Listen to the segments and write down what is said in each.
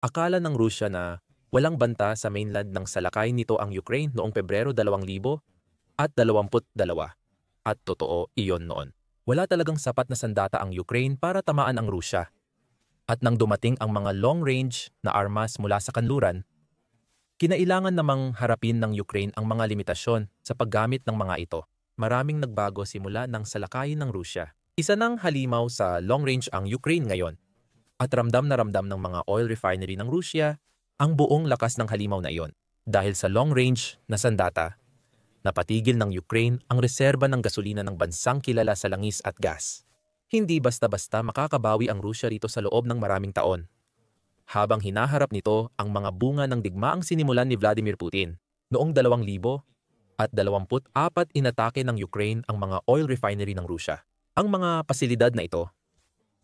Akala ng Rusya na walang banta sa mainland ng salakay nito ang Ukraine noong Pebrero 2022. At totoo iyon noon. Wala talagang sapat na sandata ang Ukraine para tamaan ang Rusya. At nang dumating ang mga long-range na armas mula sa kanluran, kinailangan namang harapin ng Ukraine ang mga limitasyon sa paggamit ng mga ito. Maraming nagbago simula ng salakayin ng Rusya. Isa ng halimaw sa long-range ang Ukraine ngayon. At ramdam na ramdam ng mga oil refinery ng Rusya ang buong lakas ng halimaw na iyon. Dahil sa long-range na sandata, napatigil ng Ukraine ang reserba ng gasolina ng bansang kilala sa langis at gas. Hindi basta-basta makakabawi ang Rusya rito sa loob ng maraming taon. Habang hinaharap nito ang mga bunga ng digmaang sinimulan ni Vladimir Putin. Noong 2024, inatake ng Ukraine ang mga oil refinery ng Rusya. Ang mga pasilidad na ito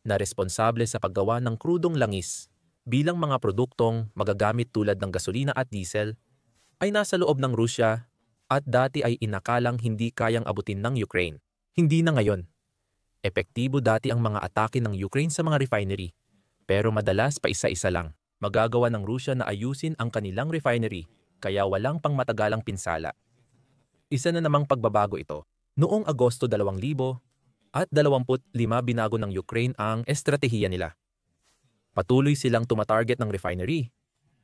na responsable sa paggawa ng krudong langis bilang mga produktong magagamit tulad ng gasolina at diesel ay nasa loob ng Rusya at dati ay inakalang hindi kayang abutin ng Ukraine. Hindi na ngayon. Epektibo dati ang mga atake ng Ukraine sa mga refinery, pero madalas pa isa-isa lang. Magagawa ng Rusya na ayusin ang kanilang refinery, kaya walang pangmatagalang pinsala. Isa na namang pagbabago ito. Noong Agosto 2025 binago ng Ukraine ang estratehiya nila. Patuloy silang tumatarget ng refinery,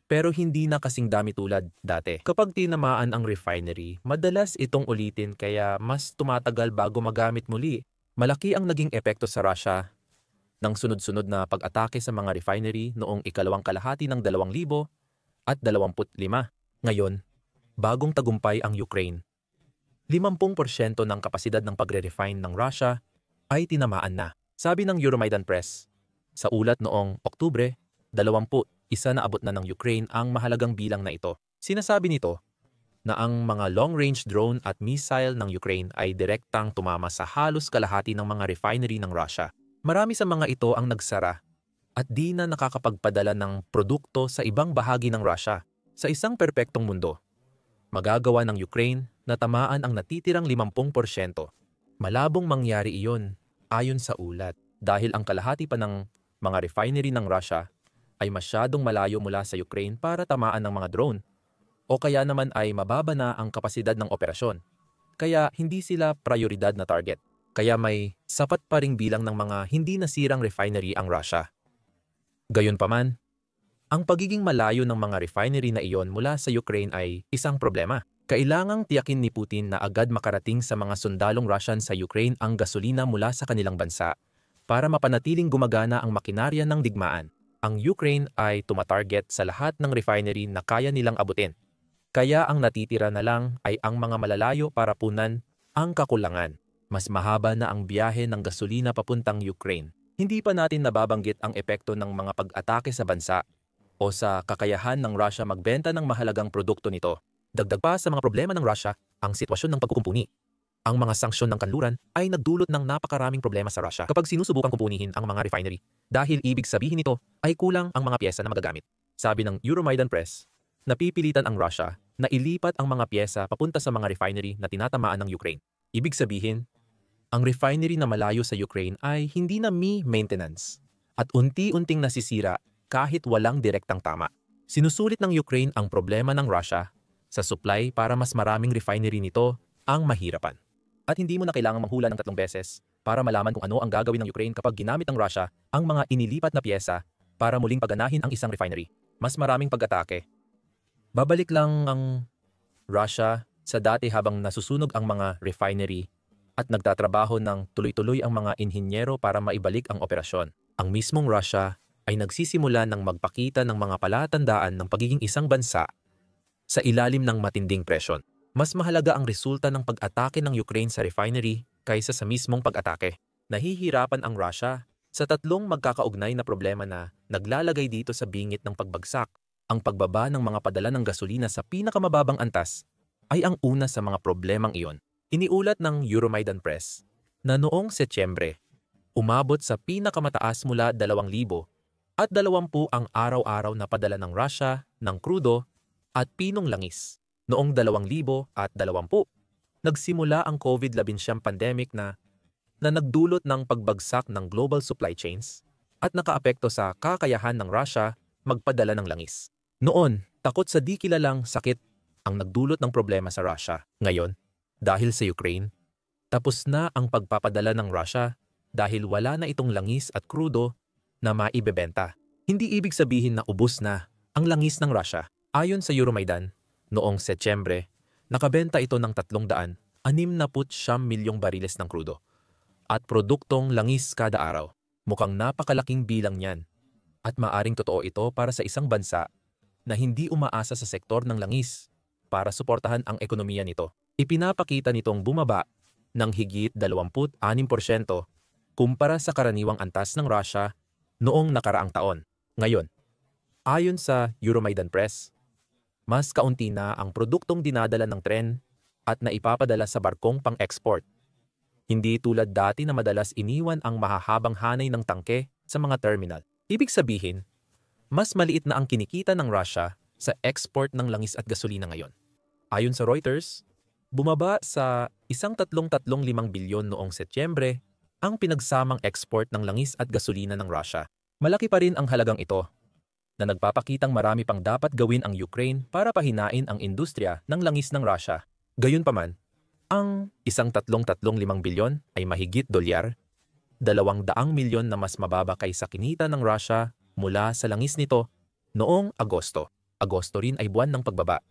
pero hindi na kasing dami tulad dati. Kapag tinamaan ang refinery, madalas itong ulitin kaya mas tumatagal bago magamit muli. Malaki ang naging epekto sa Russia ng sunod-sunod na pag-atake sa mga refinery noong ikalawang kalahati ng 2025. Ngayon, bagong tagumpay ang Ukraine. 50% ng kapasidad ng pagre-refine ng Russia ay tinamaan na. Sabi ng Euromaidan Press, sa ulat noong Oktubre 21 na abot na ng Ukraine ang mahalagang bilang na ito. Sinasabi nito na ang mga long-range drone at missile ng Ukraine ay direktang tumama sa halos kalahati ng mga refinery ng Russia. Marami sa mga ito ang nagsara at di na nakakapagpadala ng produkto sa ibang bahagi ng Russia. Sa isang perpektong mundo, magagawa ng Ukraine na tamaan ang natitirang 50%. Malabong mangyari iyon ayon sa ulat dahil ang kalahati pa ng mga refinery ng Russia ay masyadong malayo mula sa Ukraine para tamaan ng mga drone o kaya naman ay mababa na ang kapasidad ng operasyon. Kaya hindi sila prioridad na target. Kaya may sapat pa ring bilang ng mga hindi nasirang refinery ang Russia. Gayunpaman, ang pagiging malayo ng mga refinery na iyon mula sa Ukraine ay isang problema. Kailangang tiyakin ni Putin na agad makarating sa mga sundalong Russian sa Ukraine ang gasolina mula sa kanilang bansa para mapanatiling gumagana ang makinarya ng digmaan. Ang Ukraine ay tumatarget sa lahat ng refinery na kaya nilang abutin. Kaya ang natitira na lang ay ang mga malalayo para punan ang kakulangan. Mas mahaba na ang biyahe ng gasolina papuntang Ukraine. Hindi pa natin nababanggit ang epekto ng mga pag-atake sa bansa o sa kakayahan ng Russia magbenta ng mahalagang produkto nito. Dagdag pa sa mga problema ng Russia, ang sitwasyon ng pagkukumpuni. Ang mga sanksyon ng kanluran ay nagdulot ng napakaraming problema sa Russia kapag sinusubukang kumpunihin ang mga refinery dahil ibig sabihin nito ay kulang ang mga piyesa na magagamit. Sabi ng Euromaidan Press, napipilitan ang Russia na ilipat ang mga piyesa papunta sa mga refinery na tinatamaan ng Ukraine. Ibig sabihin, ang refinery na malayo sa Ukraine ay hindi na maintenance at unti-unting nasisira kahit walang direktang tama. Sinusulit ng Ukraine ang problema ng Russia sa supply para mas maraming refinery nito ang mahirapan. At hindi mo na kailangang manghula ng 3 beses para malaman kung ano ang gagawin ng Ukraine kapag ginamit ng Russia ang mga inilipat na piyesa para muling paganahin ang isang refinery. Mas maraming pag-atake. Babalik lang ang Russia sa dati habang nasusunog ang mga refinery at nagtatrabaho ng tuloy-tuloy ang mga inhinyero para maibalik ang operasyon. Ang mismong Russia ay nagsisimula ng magpakita ng mga palatandaan ng pagiging isang bansa sa ilalim ng matinding presyon. Mas mahalaga ang resulta ng pag-atake ng Ukraine sa refinery kaysa sa mismong pag-atake. Nahihirapan ang Russia sa tatlong magkakaugnay na problema na naglalagay dito sa bingit ng pagbagsak. Ang pagbaba ng mga padala ng gasolina sa pinakamababang antas ay ang una sa mga problemang iyon. Iniulat ng Euromaidan Press na noong Setyembre, umabot sa pinakamataas mula 2,000 at 20 ang araw-araw na padala ng Russia ng krudo at pinong langis. Noong 2020, nagsimula ang COVID-19 pandemic na nagdulot ng pagbagsak ng global supply chains at nakaapekto sa kakayahan ng Russia magpadala ng langis. Noon, takot sa di kilalang sakit ang nagdulot ng problema sa Russia. Ngayon, dahil sa Ukraine, tapos na ang pagpapadala ng Russia dahil wala na itong langis at krudo na maibebenta. Hindi ibig sabihin na ubos na ang langis ng Russia. Ayon sa Euromaidan, noong Setyembre, nakabenta ito ng 369 milyong bariles ng krudo at produktong langis kada araw. Mukhang napakalaking bilang niyan at maaring totoo ito para sa isang bansa na hindi umaasa sa sektor ng langis para suportahan ang ekonomiya nito. Ipinapakita nitong bumaba ng higit 26% kumpara sa karaniwang antas ng Russia noong nakaraang taon. Ngayon, ayon sa Euromaidan Press, mas kaunti na ang produktong dinadala ng tren at naipapadala sa barkong pang-export. Hindi tulad dati na madalas iniwan ang mahahabang hanay ng tangke sa mga terminal. Ibig sabihin, mas maliit na ang kinikita ng Russia sa export ng langis at gasolina ngayon. Ayon sa Reuters, bumaba sa 1.335 bilyon noong Setyembre ang pinagsamang export ng langis at gasolina ng Russia. Malaki pa rin ang halagang ito na nagpapakitang marami pang dapat gawin ang Ukraine para pahinain ang industriya ng langis ng Russia. Gayunpaman, ang 1.335 bilyon ay mahigit dolyar, 200 milyon na mas mababa kaysa kinita ng Russia mula sa langis nito noong Agosto. Agosto rin ay buwan ng pagbaba.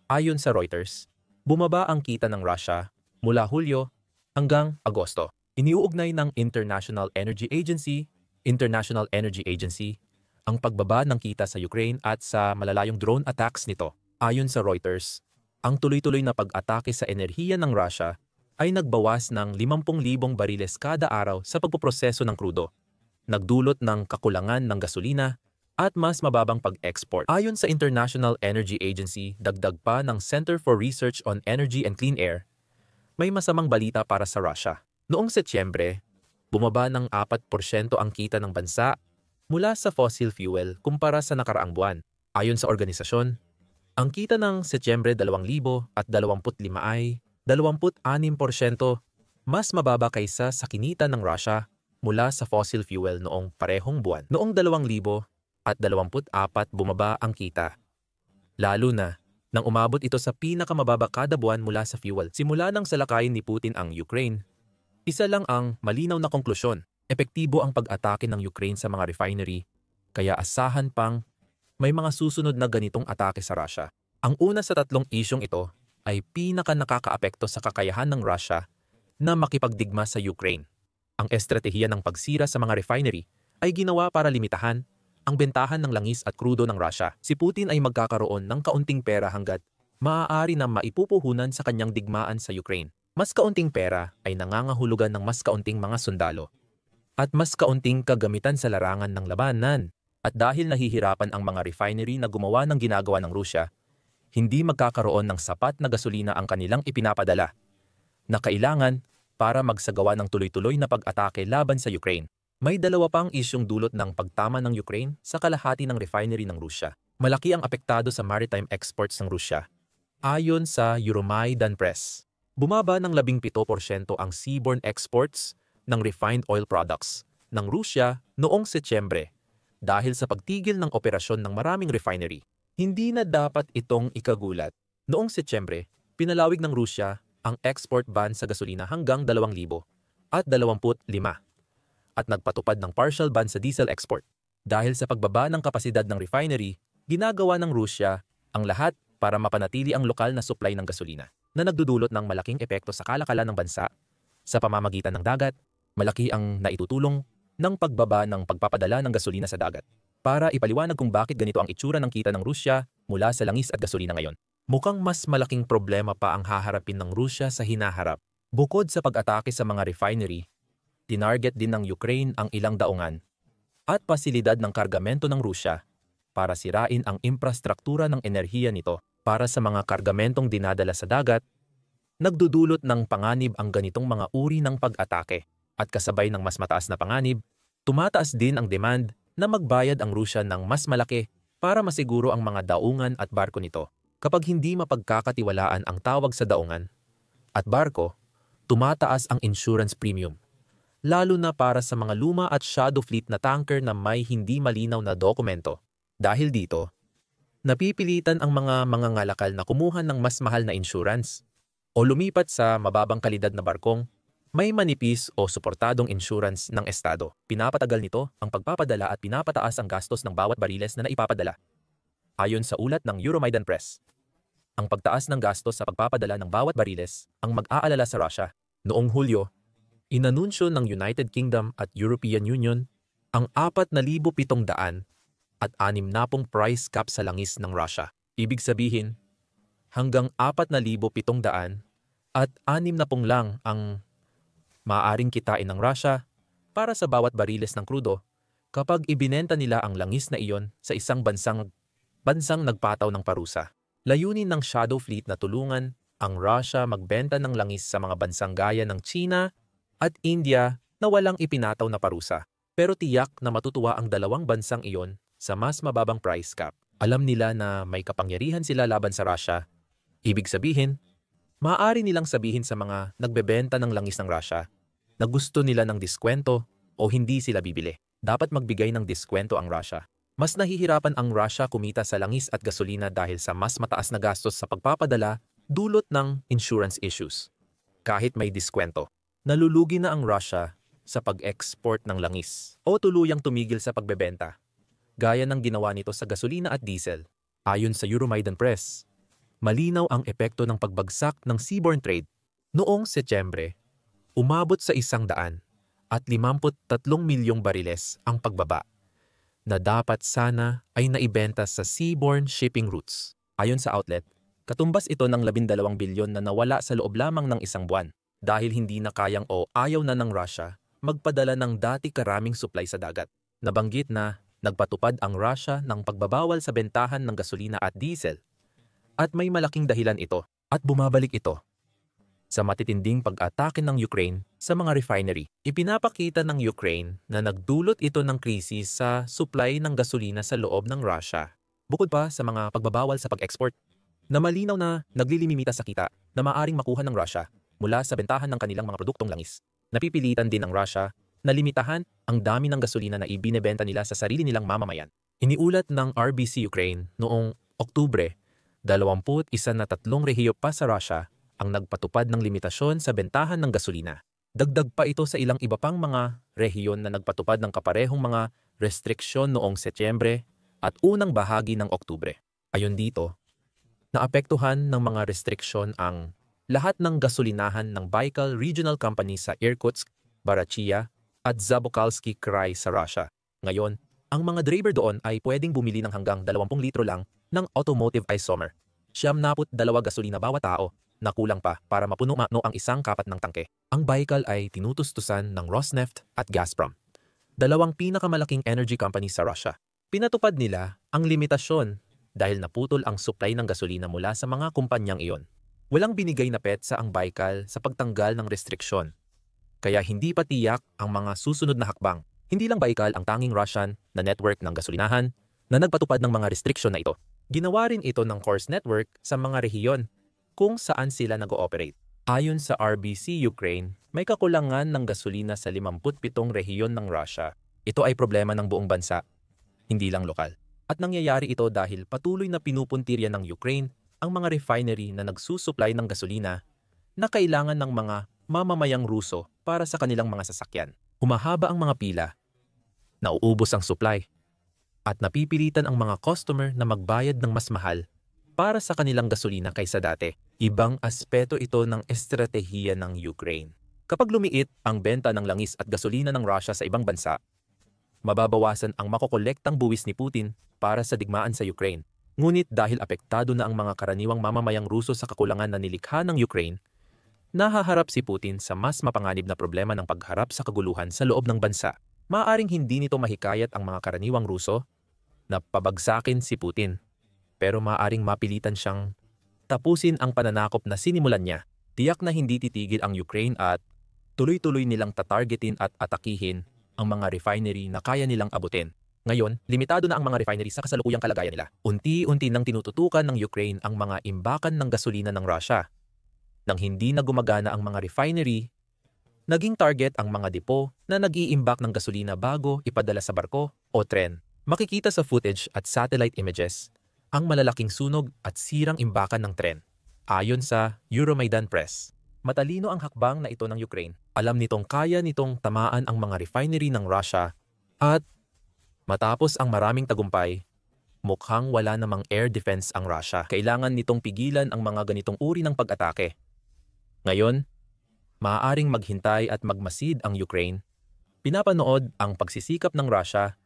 Ayon sa Reuters, bumaba ang kita ng Russia mula Hulyo hanggang Agosto. Iniuugnay ng International Energy Agency ang pagbaba ng kita sa Ukraine at sa malalayong drone attacks nito. Ayon sa Reuters, ang tuloy-tuloy na pag-atake sa enerhiya ng Russia ay nagbawas ng 50,000 bariles kada araw sa pagpoproseso ng krudo, nagdulot ng kakulangan ng gasolina at mas mababang pag-export. Ayon sa International Energy Agency, dagdag pa ng Center for Research on Energy and Clean Air, may masamang balita para sa Russia. Noong Setyembre, bumaba ng 4% ang kita ng bansa mula sa fossil fuel kumpara sa nakaraang buwan. Ayon sa organisasyon, ang kita ng Setyembre 2025 ay 26% mas mababa kaysa sa kinita ng Russia mula sa fossil fuel noong parehong buwan. Noong 2024 bumaba ang kita, lalo na nang umabot ito sa pinakamababa kada buwan mula sa fuel. Simula nang salakayin ni Putin ang Ukraine, isa lang ang malinaw na konklusyon: epektibo ang pag-atake ng Ukraine sa mga refinery, kaya asahan pang may mga susunod na ganitong atake sa Russia. Ang una sa tatlong isyong ito ay pinaka-nakakaapekto sa kakayahan ng Russia na makipagdigma sa Ukraine. Ang estratehiya ng pagsira sa mga refinery ay ginawa para limitahan ang bentahan ng langis at krudo ng Russia. Si Putin ay magkakaroon ng kaunting pera hanggat maaari na maipupuhunan sa kanyang digmaan sa Ukraine. Mas kaunting pera ay nangangahulugan ng mas kaunting mga sundalo at mas kaunting kagamitan sa larangan ng labanan. At dahil nahihirapan ang mga refinery na gumawa ng ginagawa ng Russia, hindi magkakaroon ng sapat na gasolina ang kanilang ipinapadala na kailangan para magsagawa ng tuloy-tuloy na pag-atake laban sa Ukraine. May dalawa pang isyong dulot ng pagtama ng Ukraine sa kalahati ng refinery ng Russia. Malaki ang apektado sa maritime exports ng Russia. Ayon sa Euromaidan Press, bumaba ng 17% ang seaborne exports ng refined oil products ng Russia noong Setyembre dahil sa pagtigil ng operasyon ng maraming refinery. Hindi na dapat itong ikagulat. Noong Setyembre, pinalawig ng Russia ang export ban sa gasolina hanggang 2025 at nagpatupad ng partial ban sa diesel export. Dahil sa pagbaba ng kapasidad ng refinery, ginagawa ng Russia ang lahat para mapanatili ang lokal na supply ng gasolina na nagdudulot ng malaking epekto sa kalakalan ng bansa. Sa pamamagitan ng dagat, malaki ang naitutulong ng pagbaba ng pagpapadala ng gasolina sa dagat. Para ipaliwanag kung bakit ganito ang itsura ng kita ng Russia mula sa langis at gasolina ngayon. Mukhang mas malaking problema pa ang haharapin ng Russia sa hinaharap. Bukod sa pag-atake sa mga refinery, tinarget din ng Ukraine ang ilang daungan at pasilidad ng kargamento ng Russia para sirain ang infrastruktura ng enerhiya nito. Para sa mga kargamentong dinadala sa dagat, nagdudulot ng panganib ang ganitong mga uri ng pag-atake. At kasabay ng mas mataas na panganib, tumataas din ang demand na magbayad ang Russia ng mas malaki para masiguro ang mga daungan at barko nito. Kapag hindi mapagkakatiwalaan ang tawag sa daungan at barko, tumataas ang insurance premium, lalo na para sa mga luma at shadow fleet na tanker na may hindi malinaw na dokumento. Dahil dito, napipilitan ang mga mangangalakal na kumuha ng mas mahal na insurance o lumipat sa mababang kalidad na barkong may manipis o suportadong insurance ng estado. Pinapatagal nito ang pagpapadala at pinapataas ang gastos ng bawat bariles na naipapadala. Ayon sa ulat ng Euromaidan Press, ang pagtaas ng gastos sa pagpapadala ng bawat bariles ang mag-aalala sa Russia. Noong Hulyo, inanunsyo ng United Kingdom at European Union ang 4,700 at 60 price cap sa langis ng Russia. Ibig sabihin, hanggang 4,700 at 60 lang ang maaaring kitain ng Russia para sa bawat bariles ng krudo kapag ibinenta nila ang langis na iyon sa isang bansang nagpataw ng parusa. Layunin ng Shadow Fleet na tulungan ang Russia magbenta ng langis sa mga bansang gaya ng China at India na walang ipinataw na parusa. Pero tiyak na matutuwa ang dalawang bansang iyon sa mas mababang price cap. Alam nila na may kapangyarihan sila laban sa Russia. Ibig sabihin, maaari nilang sabihin sa mga nagbebenta ng langis ng Russia na gusto nila ng diskwento o hindi sila bibili. Dapat magbigay ng diskwento ang Russia. Mas nahihirapan ang Russia kumita sa langis at gasolina dahil sa mas mataas na gastos sa pagpapadala dulot ng insurance issues. Kahit may diskwento, nalulugi na ang Russia sa pag-export ng langis o tuluyang tumigil sa pagbebenta, gaya ng ginawa nito sa gasolina at diesel. Ayon sa Euromaidan Press, malinaw ang epekto ng pagbagsak ng seaborne trade. Noong Setyembre, umabot sa 153 milyong bariles ang pagbaba na dapat sana ay naibenta sa seaborne shipping routes. Ayon sa outlet, katumbas ito ng 12 bilyon na nawala sa loob lamang ng isang buwan dahil hindi na kayang o ayaw na ng Russia magpadala ng dati karaming supply sa dagat. Nabanggit na nagpatupad ang Russia ng pagbabawal sa bentahan ng gasolina at diesel at may malaking dahilan ito at bumabalik ito sa matitinding pag-atake ng Ukraine sa mga refinery. Ipinapakita ng Ukraine na nagdulot ito ng krisis sa supply ng gasolina sa loob ng Russia. Bukod pa sa mga pagbabawal sa pag-export, na malinaw na naglilimimita sa kita na maaring makuha ng Russia mula sa bentahan ng kanilang mga produktong langis. Napipilitan din ng Russia na limitahan ang dami ng gasolina na ibinebenta nila sa sarili nilang mamamayan. Iniulat ng RBC Ukraine noong Oktubre, 21 na 3 rehiyon pa sa Russia ang nagpatupad ng limitasyon sa bentahan ng gasolina. Dagdag pa ito sa ilang iba pang mga rehiyon na nagpatupad ng kaparehong mga restriksyon noong Setyembre at unang bahagi ng Oktubre. Ayon dito, naapektuhan ng mga restriksyon ang lahat ng gasolinahan ng Baikal Regional Company sa Irkutsk, Barachia at Zabokalsky Krai sa Russia. Ngayon, ang mga driver doon ay pwedeng bumili ng hanggang 20 litro lang ng automotive isomer. 72 gasolina bawat tao na kulang pa para mapuno ang isang kapat ng tangke. Ang Baikal ay tinutustusan ng Rosneft at Gazprom, dalawang pinakamalaking energy company sa Russia. Pinatupad nila ang limitasyon dahil naputol ang supply ng gasolina mula sa mga kumpanyang iyon. Walang binigay na petsa ang Baikal sa pagtanggal ng restriksyon, kaya hindi pa tiyak ang mga susunod na hakbang. Hindi lang Baikal ang tanging Russian na network ng gasolinahan na nagpatupad ng mga restriksyon na ito. Ginawa rin ito ng Course Network sa mga rehiyon kung saan sila nag-ooperate. Ayon sa RBC Ukraine, may kakulangan ng gasolina sa 57 rehiyon ng Russia. Ito ay problema ng buong bansa, hindi lang lokal. At nangyayari ito dahil patuloy na pinupuntirya ng Ukraine ang mga refinery na nagsusupply ng gasolina na kailangan ng mga mamamayang Ruso para sa kanilang mga sasakyan. Humahaba ang mga pila, nauubos ang supply, at napipilitan ang mga customer na magbayad ng mas mahal para sa kanilang gasolina kaysa dati. Ibang aspeto ito ng estratehiya ng Ukraine. Kapag lumiit ang benta ng langis at gasolina ng Russia sa ibang bansa, mababawasan ang makokolektang buwis ni Putin para sa digmaan sa Ukraine. Ngunit dahil apektado na ang mga karaniwang mamamayang Ruso sa kakulangan na nilikha ng Ukraine, nahaharap si Putin sa mas mapanganib na problema ng pagharap sa kaguluhan sa loob ng bansa. Maaaring hindi nito mahikayat ang mga karaniwang Ruso na pabagsakin si Putin, pero maaaring mapilitan siyang tapusin ang pananakop na sinimulan niya. Tiyak na hindi titigil ang Ukraine at tuloy-tuloy nilang tatargetin at atakihin ang mga refinery na kaya nilang abutin. Ngayon, limitado na ang mga refinery sa kasalukuyang kalagayan nila. Unti-unti nang tinututukan ng Ukraine ang mga imbakan ng gasolina ng Russia. Nang hindi na gumagana ang mga refinery, naging target ang mga depo na nag-iimbak ng gasolina bago ipadala sa barko o tren. Makikita sa footage at satellite images ang malalaking sunog at sirang imbakan ng tren. Ayon sa Euromaidan Press, matalino ang hakbang na ito ng Ukraine. Alam nitong kaya nitong tamaan ang mga refinery ng Russia at matapos ang maraming tagumpay, mukhang wala namang air defense ang Russia. Kailangan nitong pigilan ang mga ganitong uri ng pag-atake. Ngayon, maaaring maghintay at magmasid ang Ukraine. Pinapanood ang pagsisikap ng Russia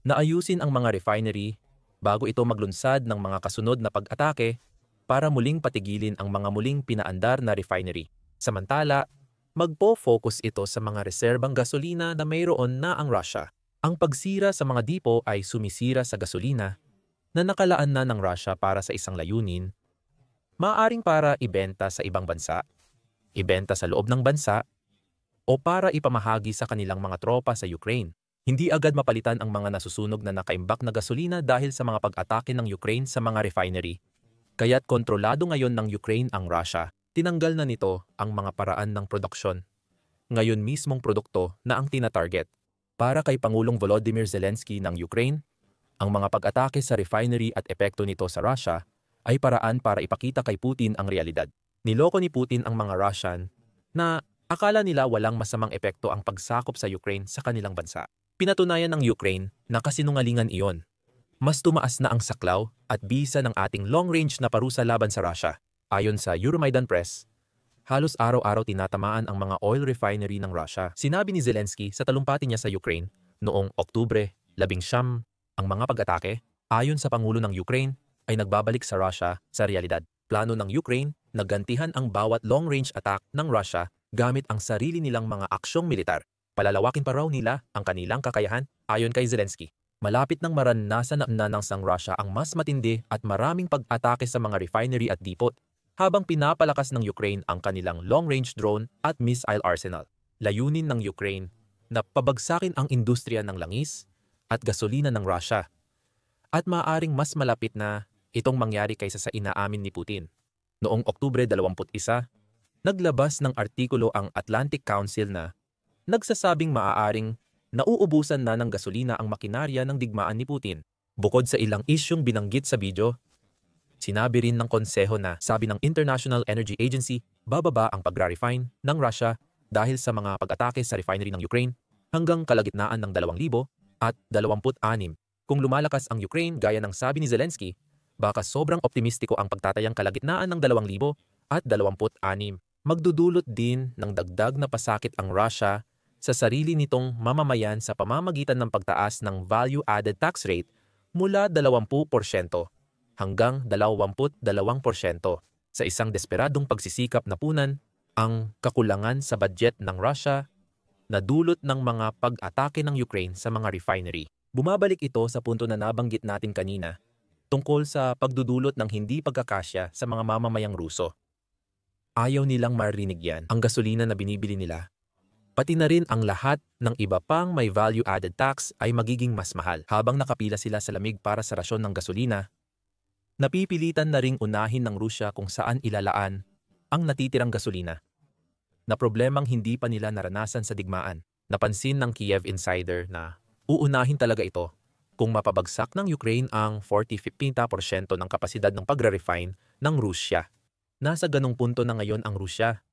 na ayusin ang mga refinery bago ito maglunsad ng mga kasunod na pag-atake para muling patigilin ang mga muling pinaandar na refinery. Samantala, magpo-focus ito sa mga reserbang gasolina na mayroon na ang Russia. Ang pagsira sa mga dipo ay sumisira sa gasolina na nakalaan na ng Russia para sa isang layunin, maaaring para ibenta sa ibang bansa, ibenta sa loob ng bansa, o para ipamahagi sa kanilang mga tropa sa Ukraine. Hindi agad mapalitan ang mga nasusunog na nakaimbak na gasolina dahil sa mga pag-atake ng Ukraine sa mga refinery. Kaya't kontrolado ngayon ng Ukraine ang Russia. Tinanggal na nito ang mga paraan ng produksyon. Ngayon mismong produkto na ang tina-target. Para kay Pangulong Volodymyr Zelensky ng Ukraine, ang mga pag-atake sa refinery at epekto nito sa Russia ay paraan para ipakita kay Putin ang realidad. Niloko ni Putin ang mga Russian na akala nila walang masamang epekto ang pagsakop sa Ukraine sa kanilang bansa. Pinatunayan ng Ukraine na kasinungalingan iyon. Mas tumaas na ang saklaw at bisa ng ating long-range na parusa laban sa Russia. Ayon sa Euromaidan Press, halos araw-araw tinatamaan ang mga oil refinery ng Russia. Sinabi ni Zelensky sa talumpati niya sa Ukraine noong Oktubre 19, ang mga pag-atake, ayon sa Pangulo ng Ukraine, ay nagbabalik sa Russia sa realidad. Plano ng Ukraine na gantihan ang bawat long-range attack ng Russia gamit ang sarili nilang mga aksyong militar. Palalawakin pa raw nila ang kanilang kakayahan ayon kay Zelensky. Malapit nang maranasan na ng Russia ang mas matindi at maraming pag-atake sa mga refinery at depot habang pinapalakas ng Ukraine ang kanilang long-range drone at missile arsenal. Layunin ng Ukraine na pabagsakin ang industriya ng langis at gasolina ng Russia at maaaring mas malapit na itong mangyari kaysa sa inaamin ni Putin. Noong Oktubre 21, naglabas ng artikulo ang Atlantic Council na nagsasabing maaaring nauubusan na ng gasolina ang makinarya ng digmaan ni Putin. Bukod sa ilang isyung binanggit sa video, sinabi rin ng konseho na sabi ng International Energy Agency, bababa ang pag-refine ng Russia dahil sa mga pag-atake sa refinery ng Ukraine hanggang kalagitnaan ng 2026. Kung lumalakas ang Ukraine gaya ng sabi ni Zelensky, baka sobrang optimistiko ang pagtatayang kalagitnaan ng 2026. Magdudulot din ng dagdag na pasakit ang Russia sa sarili nitong mamamayan sa pamamagitan ng pagtaas ng value-added tax rate mula 20% hanggang 22% sa isang desperadong pagsisikap na punan ang kakulangan sa budget ng Russia na dulot ng mga pag-atake ng Ukraine sa mga refinery. Bumabalik ito sa punto na nabanggit natin kanina tungkol sa pagdudulot ng hindi pagkakasya sa mga mamamayang Ruso. Ayaw nilang marinig yan, ang gasolina na binibili nila. Pati na rin ang lahat ng iba pang may value-added tax ay magiging mas mahal. Habang nakapila sila sa lamig para sa rasyon ng gasolina, napipilitan na ring unahin ng Rusya kung saan ilalaan ang natitirang gasolina, na problemang hindi pa nila naranasan sa digmaan. Napansin ng Kiev Insider na uunahin talaga ito kung mapabagsak ng Ukraine ang 40-50% ng kapasidad ng pagre-refine ng Rusya. Nasa ganong punto na ngayon ang Rusya.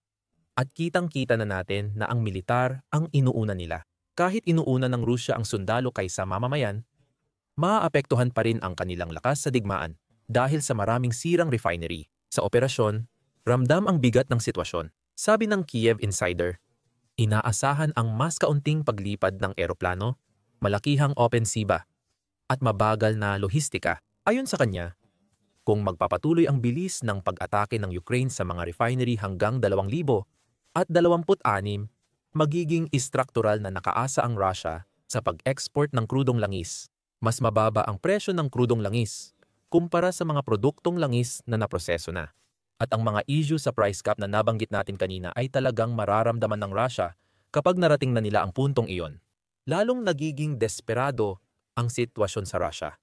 At kitang-kita na natin na ang militar ang inuuna nila. Kahit inuuna ng Rusya ang sundalo kaysa mamamayan, maaapektuhan pa rin ang kanilang lakas sa digmaan dahil sa maraming sirang refinery. Sa operasyon, ramdam ang bigat ng sitwasyon. Sabi ng Kiev Insider, inaasahan ang mas kaunting paglipad ng eroplano, malakihang opensiba, at mabagal na lohistika. Ayon sa kanya, kung magpapatuloy ang bilis ng pag-atake ng Ukraine sa mga refinery hanggang 2026, magiging istruktural na nakaasa ang Russia sa pag-export ng krudong langis. Mas mababa ang presyo ng krudong langis kumpara sa mga produktong langis na naproseso na. At ang mga issue sa price cap na nabanggit natin kanina ay talagang mararamdaman ng Russia kapag narating na nila ang puntong iyon. Lalong nagiging desperado ang sitwasyon sa Russia.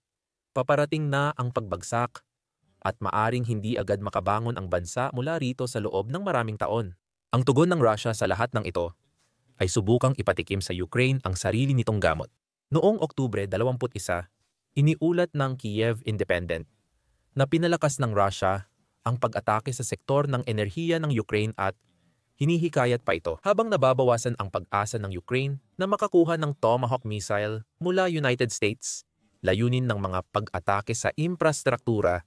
Paparating na ang pagbagsak at maaring hindi agad makabangon ang bansa mula rito sa loob ng maraming taon. Ang tugon ng Russia sa lahat ng ito ay subukang ipatikim sa Ukraine ang sarili nitong gamot. Noong Oktubre 21, iniulat ng Kiev Independent na pinalakas ng Russia ang pag-atake sa sektor ng enerhiya ng Ukraine at hinihikayat pa ito habang nababawasan ang pag-asa ng Ukraine na makakuha ng Tomahawk missile mula United States. Layunin ng mga pag-atake sa infrastruktura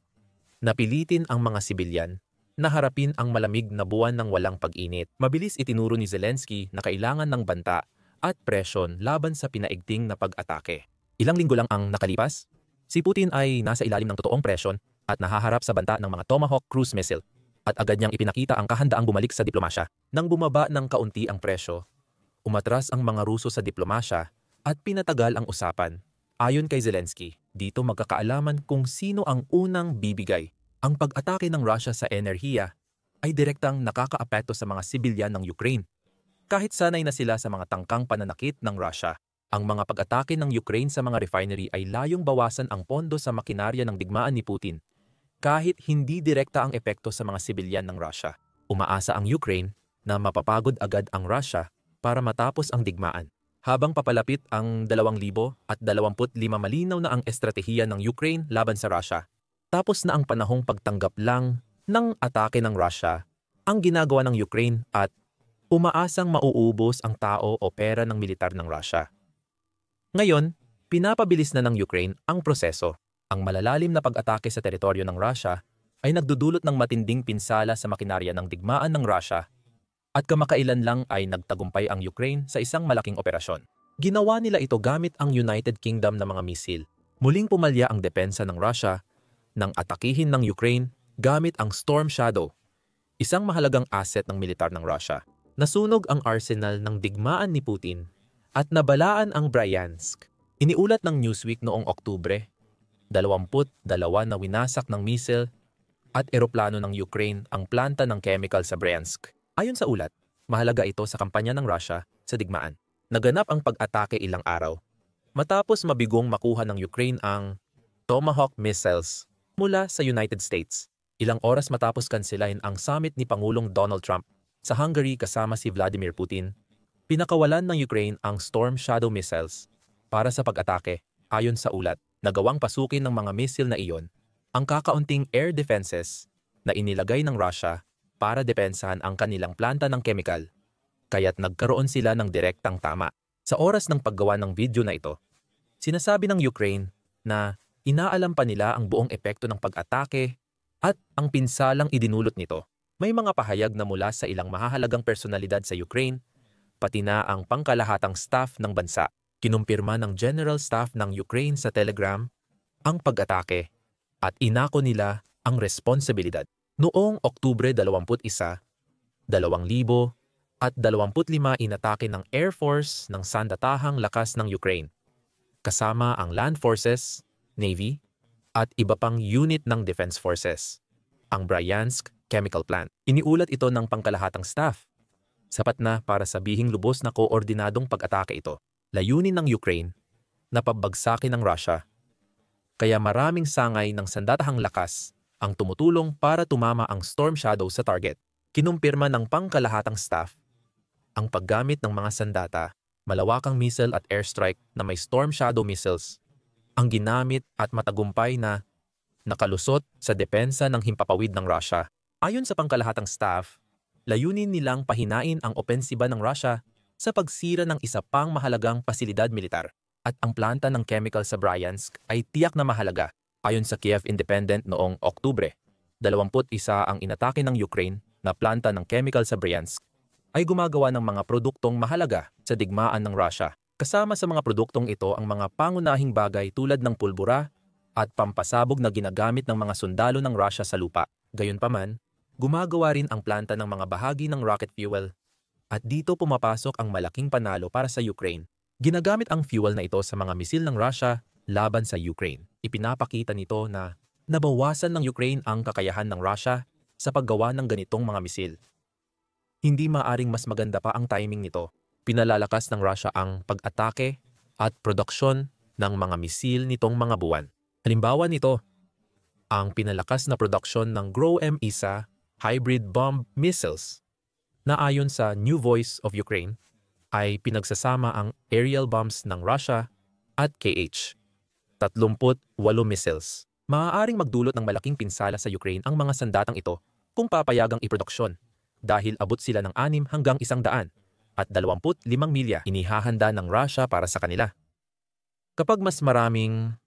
na pilitin ang mga sibilyan na harapin ang malamig na buwan ng walang pag-init. Mabilis itinuro ni Zelensky na kailangan ng banta at presyon laban sa pinaigting na pag-atake. Ilang linggo lang ang nakalipas, si Putin ay nasa ilalim ng totoong presyon at nahaharap sa banta ng mga Tomahawk cruise missile at agad niyang ipinakita ang kahandaang bumalik sa diplomasya. Nang bumaba ng kaunti ang presyo, umatras ang mga Ruso sa diplomasya at pinatagal ang usapan. Ayon kay Zelensky, dito magkakaalaman kung sino ang unang bibigay. Ang pag-atake ng Russia sa enerhiya ay direktang nakakaapekto sa mga sibilyan ng Ukraine. Kahit sanay na sila sa mga tangkang pananakit ng Russia, ang mga pag-atake ng Ukraine sa mga refinery ay layong bawasan ang pondo sa makinarya ng digmaan ni Putin. Kahit hindi direkta ang epekto sa mga sibilyan ng Russia, umaasa ang Ukraine na mapapagod agad ang Russia para matapos ang digmaan. Habang papalapit ang 2025, malinaw na ang estratehiya ng Ukraine laban sa Russia. Tapos na ang panahong pagtanggap lang ng atake ng Russia ang ginagawa ng Ukraine at umaasang mauubos ang tao o pera ng militar ng Russia. Ngayon, pinapabilis na ng Ukraine ang proseso. Ang malalalim na pag-atake sa teritoryo ng Russia ay nagdudulot ng matinding pinsala sa makinarya ng digmaan ng Russia at kamakailan lang ay nagtagumpay ang Ukraine sa isang malaking operasyon. Ginawa nila ito gamit ang United Kingdom na mga misil. Muling pumalya ang depensa ng Russia nang atakihin ng Ukraine gamit ang Storm Shadow, isang mahalagang asset ng militar ng Russia. Nasunog ang arsenal ng digmaan ni Putin at nabalaan ang Bryansk. Iniulat ng Newsweek noong Oktubre, 22 na winasak ng misil at eroplano ng Ukraine ang planta ng chemical sa Bryansk. Ayon sa ulat, mahalaga ito sa kampanya ng Russia sa digmaan. Naganap ang pag-atake ilang araw matapos mabigong makuha ng Ukraine ang Tomahawk missiles mula sa United States. Ilang oras matapos kansilahin ang summit ni Pangulong Donald Trump sa Hungary kasama si Vladimir Putin, pinakawalan ng Ukraine ang Storm Shadow missiles para sa pag-atake. Ayon sa ulat, nagawang pasukin ng mga missile na iyon ang kakaunting air defenses na inilagay ng Russia para depensahan ang kanilang planta ng chemical, kaya't nagkaroon sila ng direktang tama. Sa oras ng paggawa ng video na ito, sinasabi ng Ukraine na inaalam pa nila ang buong epekto ng pag-atake at ang pinsalang idinulot nito. May mga pahayag na mula sa ilang mahahalagang personalidad sa Ukraine, pati na ang pangkalahatang staff ng bansa. Kinumpirma ng General Staff ng Ukraine sa Telegram ang pag-atake at inako nila ang responsibilidad. Noong Oktubre 21, 2025 inatake ng Air Force ng sandatahang lakas ng Ukraine, kasama ang Land Forces, Navy, at iba pang unit ng Defense Forces, ang Bryansk Chemical Plant. Iniulat ito ng pangkalahatang staff. Sapat na para sabihing lubos na koordinadong pag-atake ito. Layunin ng Ukraine na pabagsakin ng Russia, kaya maraming sangay ng sandatahang lakas ang tumutulong para tumama ang Storm Shadow sa target. Kinumpirma ng pangkalahatang staff ang paggamit ng mga sandata, malawakang missile at airstrike na may Storm Shadow missiles ang ginamit at matagumpay na nakalusot sa depensa ng himpapawid ng Russia. Ayon sa pangkalahatang staff, layunin nilang pahinain ang opensiba ng Russia sa pagsira ng isa pang mahalagang pasilidad militar at ang planta ng chemical sa Bryansk ay tiyak na mahalaga. Ayon sa Kiev Independent noong Oktubre, 21 ang inatake ng Ukraine na planta ng chemical sa Bryansk ay gumagawa ng mga produktong mahalaga sa digmaan ng Russia. Kasama sa mga produktong ito ang mga pangunahing bagay tulad ng pulbura at pampasabog na ginagamit ng mga sundalo ng Russia sa lupa. Gayunpaman, gumagawa rin ang planta ng mga bahagi ng rocket fuel at dito pumapasok ang malaking panalo para sa Ukraine. Ginagamit ang fuel na ito sa mga misil ng Russia laban sa Ukraine. Ipinapakita nito na nabawasan ng Ukraine ang kakayahan ng Russia sa paggawa ng ganitong mga misil. Hindi maaring mas maganda pa ang timing nito. Pinalalakas ng Russia ang pag-atake at produksyon ng mga misil nitong mga buwan. Halimbawa nito, ang pinalakas na produksyon ng GROM-ISA hybrid bomb missiles na ayon sa New Voice of Ukraine ay pinagsasama ang aerial bombs ng Russia at Kh-38 missiles. Maaaring magdulot ng malaking pinsala sa Ukraine ang mga sandatang ito kung papayagang iproduksyon dahil abot sila ng 6 hanggang 100 at 25 milya inihahanda ng Russia para sa kanila. Kapag mas maraming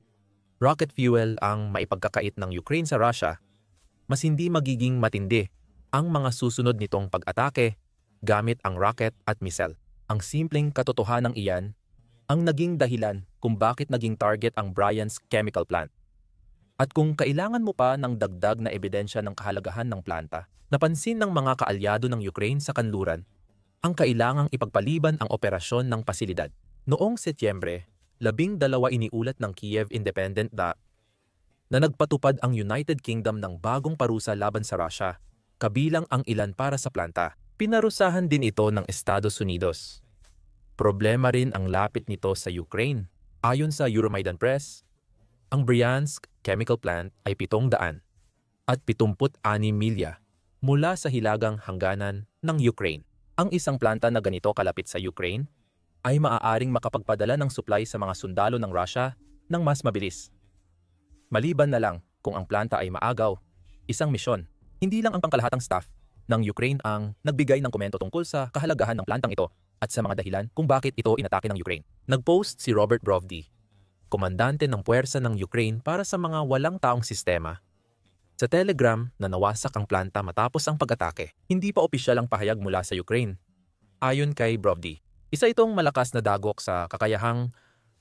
rocket fuel ang maipagkakait ng Ukraine sa Russia, mas hindi magiging matindi ang mga susunod nitong pag-atake gamit ang rocket at missile. Ang simpleng katotohanan iyan ang naging dahilan kung bakit naging target ang Bryansk chemical plant. At kung kailangan mo pa ng dagdag na ebidensya ng kahalagahan ng planta, napansin ng mga kaalyado ng Ukraine sa kanluran ang kailangang ipagpaliban ang operasyon ng pasilidad. Noong Setyembre, 12 iniulat ng Kiev Independent na nagpatupad ang United Kingdom ng bagong parusa laban sa Russia, kabilang ang ilan para sa planta. Pinarusahan din ito ng Estados Unidos. Problema rin ang lapit nito sa Ukraine. Ayon sa Euromaidan Press, ang Bryansk chemical plant ay 700 at 76 milya mula sa hilagang hangganan ng Ukraine. Ang isang planta na ganito kalapit sa Ukraine ay maaaring makapagpadala ng supply sa mga sundalo ng Russia ng mas mabilis. Maliban na lang kung ang planta ay maagaw, isang misyon. Hindi lang ang pangkalahatang staff ng Ukraine ang nagbigay ng komento tungkol sa kahalagahan ng plantang ito at sa mga dahilan kung bakit ito inatake ng Ukraine. Nag-post si Robert Brovdy, komandante ng puwersa ng Ukraine para sa mga walang taong sistema, sa Telegram na nawasak ang planta matapos ang pag-atake. Hindi pa opisyal ang pahayag mula sa Ukraine. Ayon kay Brovdy, isa itong malakas na dagok sa kakayahang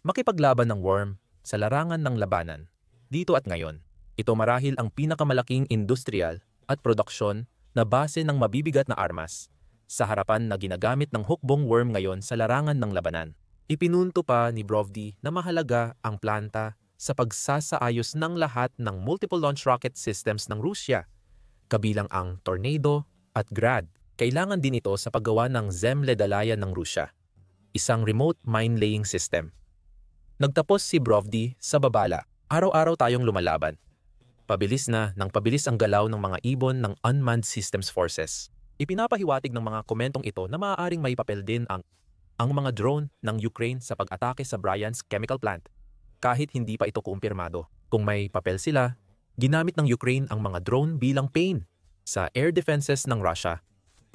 makipaglaban ng worm sa larangan ng labanan. Dito at ngayon, ito marahil ang pinakamalaking industrial at produksyon na base ng mabibigat na armas sa harapan na ginagamit ng hukbong worm ngayon sa larangan ng labanan. Ipinunto pa ni Brovdy na mahalaga ang planta sa pagsasaayos ng lahat ng multiple launch rocket systems ng Rusya, kabilang ang Tornado at Grad. Kailangan din ito sa paggawa ng Zemledalaya ng Rusya, isang remote mine-laying system. Nagtapos si Brovdy sa babala, araw-araw tayong lumalaban. Pabilis na nang pabilis ang galaw ng mga ibon ng Unmanned Systems Forces. Ipinapahiwatig ng mga komentong ito na maaaring may papel din ang mga drone ng Ukraine sa pag-atake sa Bryansk chemical plant, kahit hindi pa ito kumpirmado. Kung may papel sila, ginamit ng Ukraine ang mga drone bilang pain sa air defenses ng Russia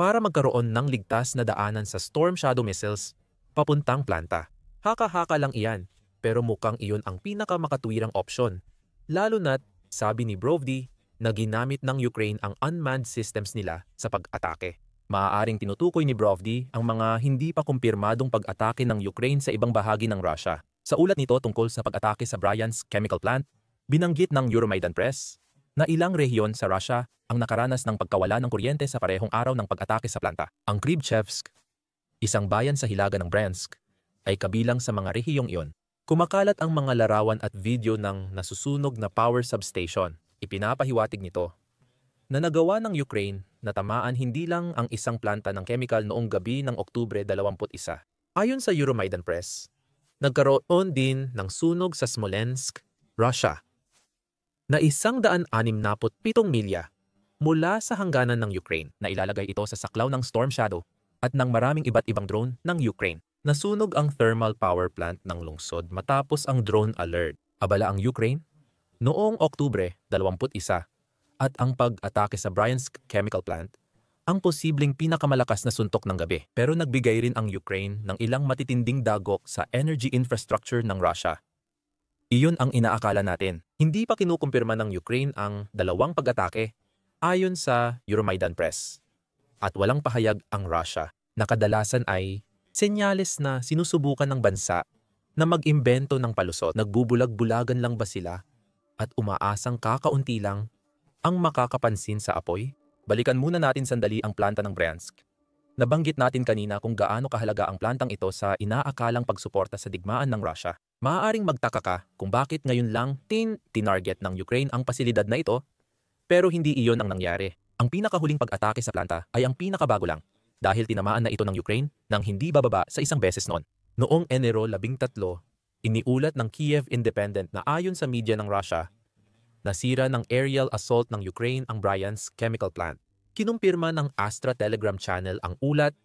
para magkaroon ng ligtas na daanan sa Storm Shadow missiles papuntang planta. Haka-haka lang iyan, pero mukhang iyon ang pinakamakatwirang opsyon, lalo na't sabi ni Brovdy na ginamit ng Ukraine ang unmanned systems nila sa pag-atake. Maaaring tinutukoy ni Brovdy ang mga hindi pa kumpirmadong pag-atake ng Ukraine sa ibang bahagi ng Russia. Sa ulat nito tungkol sa pag-atake sa Bryansk chemical plant, binanggit ng Euromaidan Press na ilang rehiyon sa Russia ang nakaranas ng pagkawala ng kuryente sa parehong araw ng pag-atake sa planta. Ang Kryvchevsk, isang bayan sa hilaga ng Bryansk, ay kabilang sa mga rehiyong iyon. Kumakalat ang mga larawan at video ng nasusunog na power substation. Ipinapahiwatig nito na nagawa ng Ukraine na tamaan hindi lang ang isang planta ng chemical noong gabi ng Oktubre 21. Ayon sa Euromaidan Press, nagkaroon din ng sunog sa Smolensk, Russia, na 167 milya mula sa hangganan ng Ukraine na ilalagay ito sa saklaw ng Storm Shadow at ng maraming iba't ibang drone ng Ukraine. Nasunog ang thermal power plant ng lungsod matapos ang drone alert. Abala ang Ukraine noong Oktubre 21 at ang pag-atake sa Bryansk chemical plant ang posibleng pinakamalakas na suntok ng gabi. Pero nagbigay rin ang Ukraine ng ilang matitinding dagok sa energy infrastructure ng Russia. Iyon ang inaakala natin. Hindi pa kinukumpirma ng Ukraine ang dalawang pag-atake ayon sa Euromaidan Press. At walang pahayag ang Russia na kadalasan ay senyales na sinusubukan ng bansa na mag-imbento ng palusot. Nagbubulag-bulagan lang ba sila at umaasang kakaunti lang ang makakapansin sa apoy? Balikan muna natin sandali ang planta ng Bryansk. Nabanggit natin kanina kung gaano kahalaga ang plantang ito sa inaakalang pagsuporta sa digmaan ng Russia. Maaaring magtaka ka kung bakit ngayon lang tinarget ng Ukraine ang pasilidad na ito, pero hindi iyon ang nangyari. Ang pinakahuling pag-atake sa planta ay ang pinakabago lang dahil tinamaan na ito ng Ukraine nang hindi bababa sa isang beses noon. Noong Enero 13, iniulat ng Kiev Independent na ayon sa media ng Russia, nasira ng aerial assault ng Ukraine ang Bryansk chemical plant. Kinumpirma ng Astra Telegram channel ang ulat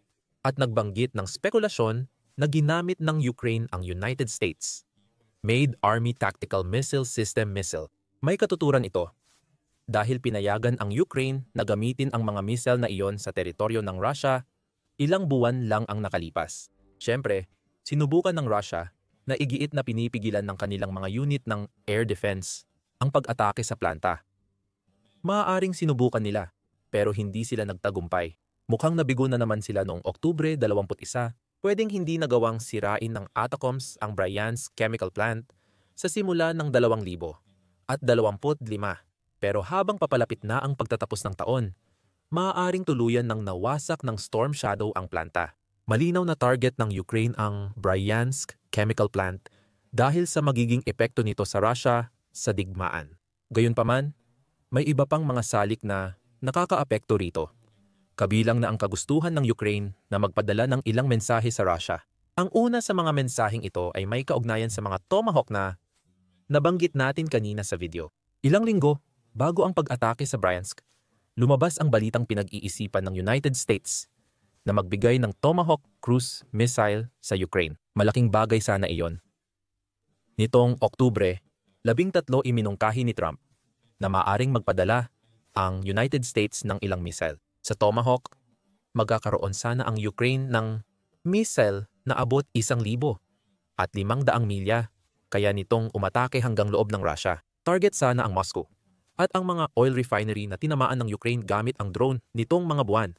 at nagbanggit ng spekulasyon na ginamit ng Ukraine ang United States Made Army Tactical Missile System missile. May katuturan ito dahil pinayagan ang Ukraine na gamitin ang mga missile na iyon sa teritoryo ng Russia, ilang buwan lang ang nakalipas. Siyempre, sinubukan ng Russia na igiit na pinipigilan ng kanilang mga unit ng air defense ang pag-atake sa planta. Maaaring sinubukan nila, pero hindi sila nagtagumpay. Mukhang nabigo na naman sila noong Oktubre 21, pwedeng hindi nagawang sirain ng Atacoms ang Bryansk Chemical Plant sa simula ng 2025. Pero habang papalapit na ang pagtatapos ng taon, maaaring tuluyan ng nawasak ng Storm Shadow ang planta. Malinaw na target ng Ukraine ang Bryansk Chemical Plant dahil sa magiging epekto nito sa Russia sa digmaan. Gayunpaman, may iba pang mga salik na nakakaapekto rito. Kabilang na ang kagustuhan ng Ukraine na magpadala ng ilang mensahe sa Russia. Ang una sa mga mensaheng ito ay may kaugnayan sa mga Tomahawk na nabanggit natin kanina sa video. Ilang linggo bago ang pag-atake sa Bryansk, lumabas ang balitang pinag-iisipan ng United States na magbigay ng Tomahawk cruise missile sa Ukraine. Malaking bagay sana iyon. Nitong Oktubre, 13 iminungkahi ni Trump na maaring magpadala ang United States ng ilang missile. Sa Tomahawk, magkakaroon sana ang Ukraine ng missile na abot 1,000 at 500 milya, kaya nitong umatake hanggang loob ng Russia. Target sana ang Moscow at ang mga oil refinery na tinamaan ng Ukraine gamit ang drone nitong mga buwan.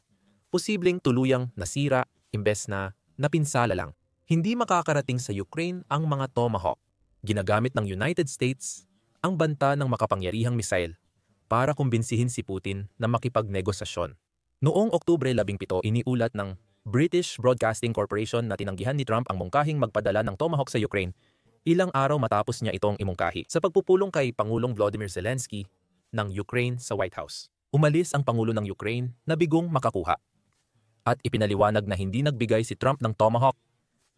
Posibleng tuluyang nasira imbes na napinsala lang. Hindi makakarating sa Ukraine ang mga Tomahawk. Ginagamit ng United States ang banta ng makapangyarihang missile para kumbinsihin si Putin na makipagnegosasyon. Noong Oktubre 17, iniulat ng British Broadcasting Corporation na tinanggihan ni Trump ang mungkahing magpadala ng Tomahawk sa Ukraine ilang araw matapos niya itong imungkahi. Sa pagpupulong kay Pangulong Volodymyr Zelensky ng Ukraine sa White House, umalis ang Pangulo ng Ukraine na bigong makakuha. At ipinaliwanag na hindi nagbigay si Trump ng Tomahawk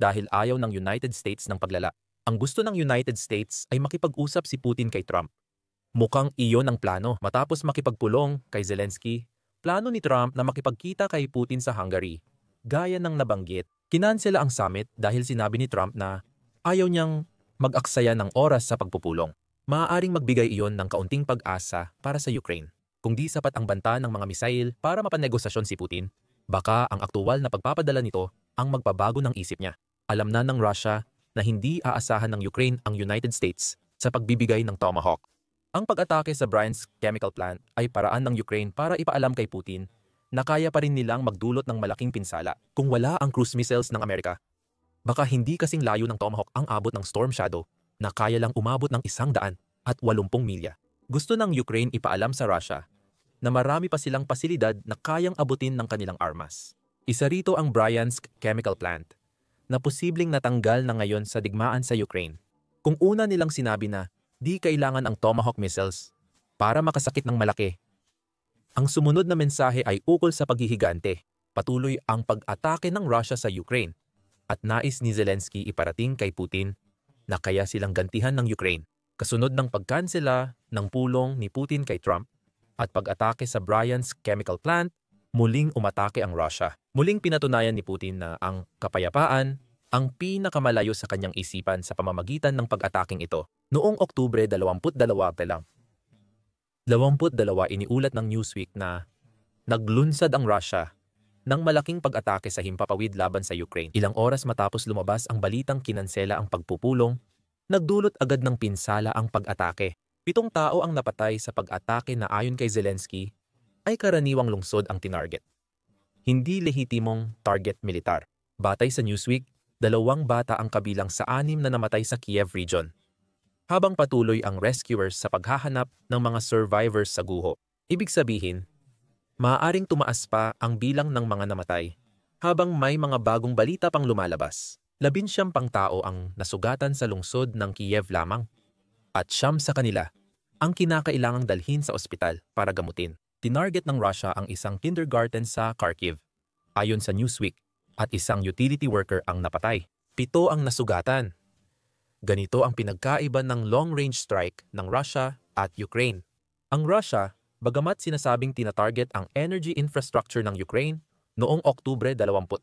dahil ayaw ng United States ng paglala. Ang gusto ng United States ay makipag-usap si Putin kay Trump. Mukhang iyon ang plano. Matapos makipagpulong kay Zelensky, plano ni Trump na makipagkita kay Putin sa Hungary. Gaya ng nabanggit, kinansela ang summit dahil sinabi ni Trump na ayaw niyang mag-aksaya ng oras sa pagpupulong. Maaaring magbigay iyon ng kaunting pag-asa para sa Ukraine. Kung di sapat ang banta ng mga misail para mapanegosasyon si Putin, baka ang aktuwal na pagpapadala nito ang magbabago ng isip niya. Alam na ng Russia na hindi aasahan ng Ukraine ang United States sa pagbibigay ng Tomahawk. Ang pag-atake sa Bryansk Chemical Plant ay paraan ng Ukraine para ipaalam kay Putin na kaya pa rin nilang magdulot ng malaking pinsala kung wala ang cruise missiles ng Amerika. Baka hindi kasing layo ng Tomahawk ang abot ng Storm Shadow na kaya lang umabot ng 180 milya. Gusto ng Ukraine ipaalam sa Russia na marami pa silang pasilidad na kayang abutin ng kanilang armas. Isa rito ang Bryansk Chemical Plant na posibleng natanggal na ngayon sa digmaan sa Ukraine. Kung una nilang sinabi na di kailangan ang Tomahawk missiles para makasakit ng malaki, ang sumunod na mensahe ay ukol sa paghihigante. Patuloy ang pag-atake ng Russia sa Ukraine at nais ni Zelensky iparating kay Putin na kaya silang gantihan ng Ukraine. Kasunod ng pagkansela ng pulong ni Putin kay Trump at pag-atake sa Bryansk Chemical Plant, muling umatake ang Russia. Muling pinatunayan ni Putin na ang kapayapaan ang pinakamalayo sa kanyang isipan sa pamamagitan ng pag-ataking ito. Noong Oktubre 22 iniulat ng Newsweek na naglunsad ang Russia ng malaking pag-atake sa himpapawid laban sa Ukraine. Ilang oras matapos lumabas ang balitang kinansela ang pagpupulong, nagdulot agad ng pinsala ang pag-atake. 7 tao ang napatay sa pag-atake na ayon kay Zelensky ay karaniwang lungsod ang tinarget. Hindi lehitimong target militar. Batay sa Newsweek, 2 bata ang kabilang sa 6 na namatay sa Kiev region. Habang patuloy ang rescuers sa paghahanap ng mga survivors sa guho. Ibig sabihin, maaaring tumaas pa ang bilang ng mga namatay habang may mga bagong balita pang lumalabas. 19 pang tao ang nasugatan sa lungsod ng Kiev lamang at 9 sa kanila ang kinakailangang dalhin sa ospital para gamutin. Tinarget ng Russia ang isang kindergarten sa Kharkiv, ayon sa Newsweek, at isang utility worker ang napatay. 7 ang nasugatan. Ganito ang pinagkaiba ng long-range strike ng Russia at Ukraine. Ang Russia, bagamat sinasabing tinatarget ang energy infrastructure ng Ukraine noong Oktubre 22,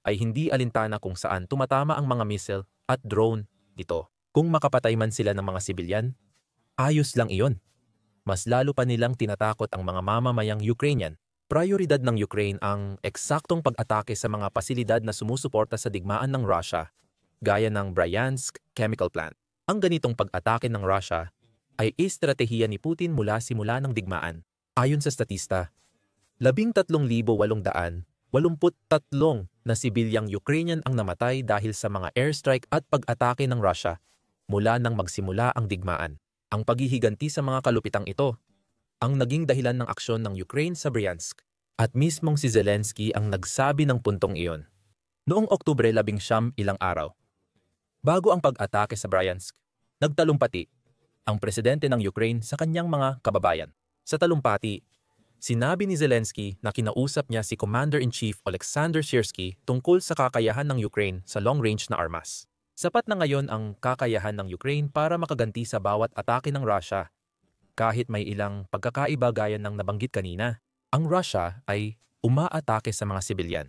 ay hindi alintana kung saan tumatama ang mga missile at drone dito. Kung makapatay man sila ng mga sibilyan, ayos lang iyon. Mas lalo pa nilang tinatakot ang mga mamamayang Ukrainian. Prioridad ng Ukraine ang eksaktong pag-atake sa mga pasilidad na sumusuporta sa digmaan ng Russia, gaya ng Bryansk Chemical Plant. Ang ganitong pag-atake ng Russia ay estratehiya ni Putin mula simula ng digmaan. Ayon sa statista, 13,883 na sibilyang Ukrainian ang namatay dahil sa mga airstrike at pag-atake ng Russia mula nang magsimula ang digmaan. Ang paghihiganti sa mga kalupitang ito ang naging dahilan ng aksyon ng Ukraine sa Bryansk. At mismong si Zelensky ang nagsabi ng puntong iyon. Noong Oktubre 11 ilang araw, bago ang pag-atake sa Bryansk, nagtalumpati ang presidente ng Ukraine sa kanyang mga kababayan. Sa talumpati, sinabi ni Zelensky na kinausap niya si Commander-in-Chief Oleksandr Syrskyi tungkol sa kakayahan ng Ukraine sa long-range na armas. Sapat na ngayon ang kakayahan ng Ukraine para makaganti sa bawat atake ng Russia. Kahit may ilang pagkakaiba gaya ng nabanggit kanina, ang Russia ay umaatake sa mga sibilyan.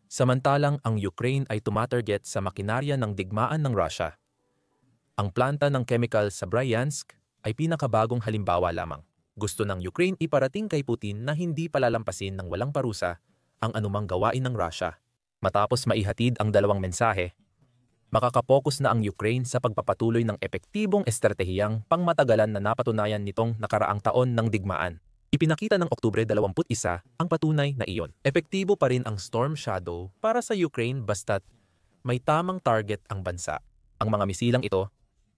Samantalang ang Ukraine ay tumatarget sa makinarya ng digmaan ng Russia. Ang planta ng chemical sa Bryansk ay pinakabagong halimbawa lamang. Gusto ng Ukraine iparating kay Putin na hindi palalampasin ng walang parusa ang anumang gawain ng Russia. Matapos maihatid ang dalawang mensahe, makakapokus na ang Ukraine sa pagpapatuloy ng epektibong estratehiyang pangmatagalan na napatunayan nitong nakaraang taon ng digmaan. Ipinakita ng Oktubre 21 ang patunay na iyon. Epektibo pa rin ang Storm Shadow para sa Ukraine basta't may tamang target ang bansa. Ang mga misilang ito,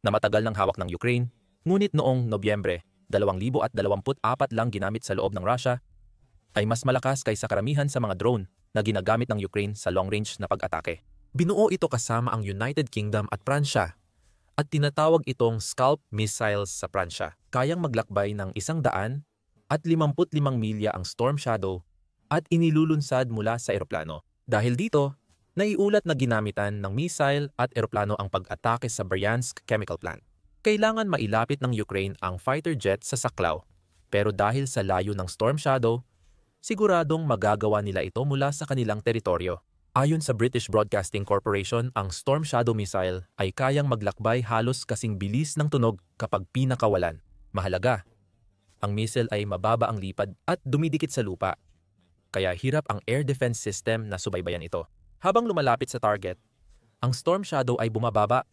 na matagal ng hawak ng Ukraine, ngunit noong Nobyembre 2024 lang ginamit sa loob ng Russia, ay mas malakas kaysa karamihan sa mga drone na ginagamit ng Ukraine sa long-range na pag-atake. Binuo ito kasama ang United Kingdom at Pransya, at tinatawag itong Scalp missiles sa Pransya. Kayang maglakbay ng 100 at 55 milya ang Storm Shadow at inilulunsad mula sa eroplano. Dahil dito, naiulat na ginamitan ng missile at eroplano ang pag-atake sa Bryansk Chemical Plant. Kailangan mailapit ng Ukraine ang fighter jet sa saklaw, pero dahil sa layo ng Storm Shadow, siguradong magagawa nila ito mula sa kanilang teritoryo. Ayon sa British Broadcasting Corporation, ang Storm Shadow missile ay kayang maglakbay halos kasing bilis ng tunog kapag pinakawalan. Mahalaga, ang missile ay mababa ang lipad at dumidikit sa lupa, kaya hirap ang air defense system na subaybayan ito. Habang lumalapit sa target, ang Storm Shadow ay bumababa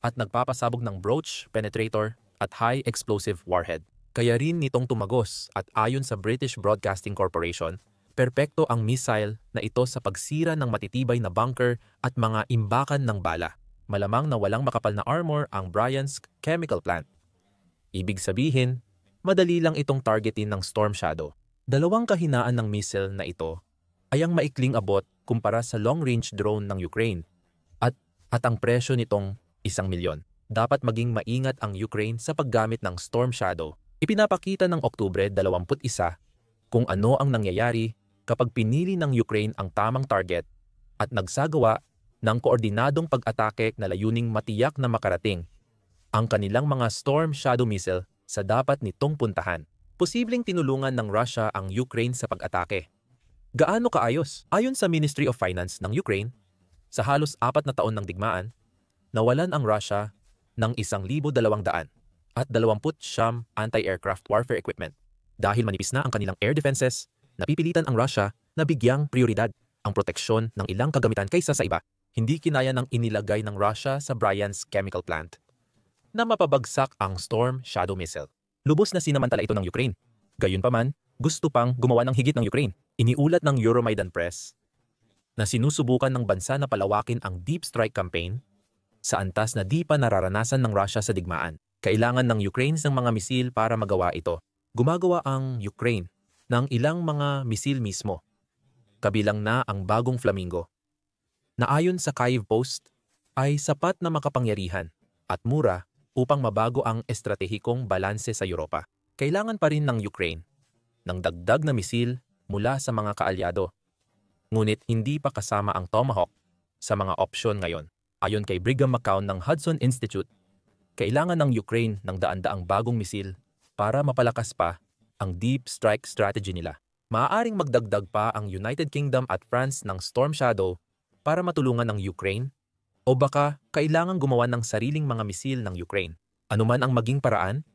at nagpapasabog ng broach, penetrator at high explosive warhead. Kaya rin nitong tumagos at ayon sa British Broadcasting Corporation, perpekto ang missile na ito sa pagsira ng matitibay na bunker at mga imbakan ng bala. Malamang na walang makapal na armor ang Bryansk Chemical Plant. Ibig sabihin, madali lang itong targetin ng Storm Shadow. Dalawang kahinaan ng missile na ito ay ang maikling abot kumpara sa long-range drone ng Ukraine at ang presyo nitong 1 milyon. Dapat maging maingat ang Ukraine sa paggamit ng Storm Shadow. Ipinapakita ng Oktubre 21 kung ano ang nangyayari kapag pinili ng Ukraine ang tamang target at nagsagawa ng koordinadong pag-atake na layuning matiyak na makarating ang kanilang mga Storm Shadow missile sa dapat nitong puntahan. Posibleng tinulungan ng Russia ang Ukraine sa pag-atake. Gaano kaayos? Ayon sa Ministry of Finance ng Ukraine, sa halos 4 na taon ng digmaan, nawalan ang Russia ng 1,200 at 29 anti-aircraft warfare equipment. Dahil manipis na ang kanilang air defenses, napipilitan ang Russia na bigyang prioridad ang proteksyon ng ilang kagamitan kaysa sa iba. Hindi kinaya ng inilagay ng Russia sa Bryansk Chemical Plant na mapabagsak ang Storm Shadow missile. Lubos na sinamantala ito ng Ukraine. Gayunpaman, gusto pang gumawa ng higit ng Ukraine. Iniulat ng Euromaidan Press na sinusubukan ng bansa na palawakin ang deep strike campaign sa antas na di pa nararanasan ng Russia sa digmaan. Kailangan ng Ukraine ng mga misil para magawa ito. Gumagawa ang Ukraine ng ilang mga misil mismo, kabilang na ang bagong Flamingo, na ayon sa Kyiv Post ay sapat na makapangyarihan at mura upang mabago ang estratehikong balanse sa Europa. Kailangan pa rin ng Ukraine ng dagdag na misil mula sa mga kaalyado. Ngunit hindi pa kasama ang Tomahawk sa mga opsyon ngayon. Ayon kay Brigham McCown ng Hudson Institute, kailangan ng Ukraine ng daan-daang bagong misil para mapalakas pa ang deep strike strategy nila. Maaaring magdagdag pa ang United Kingdom at France ng Storm Shadow para matulungan ng Ukraine O baka kailangang gumawa ng sariling mga misil ng Ukraine. Anuman ang maging paraan,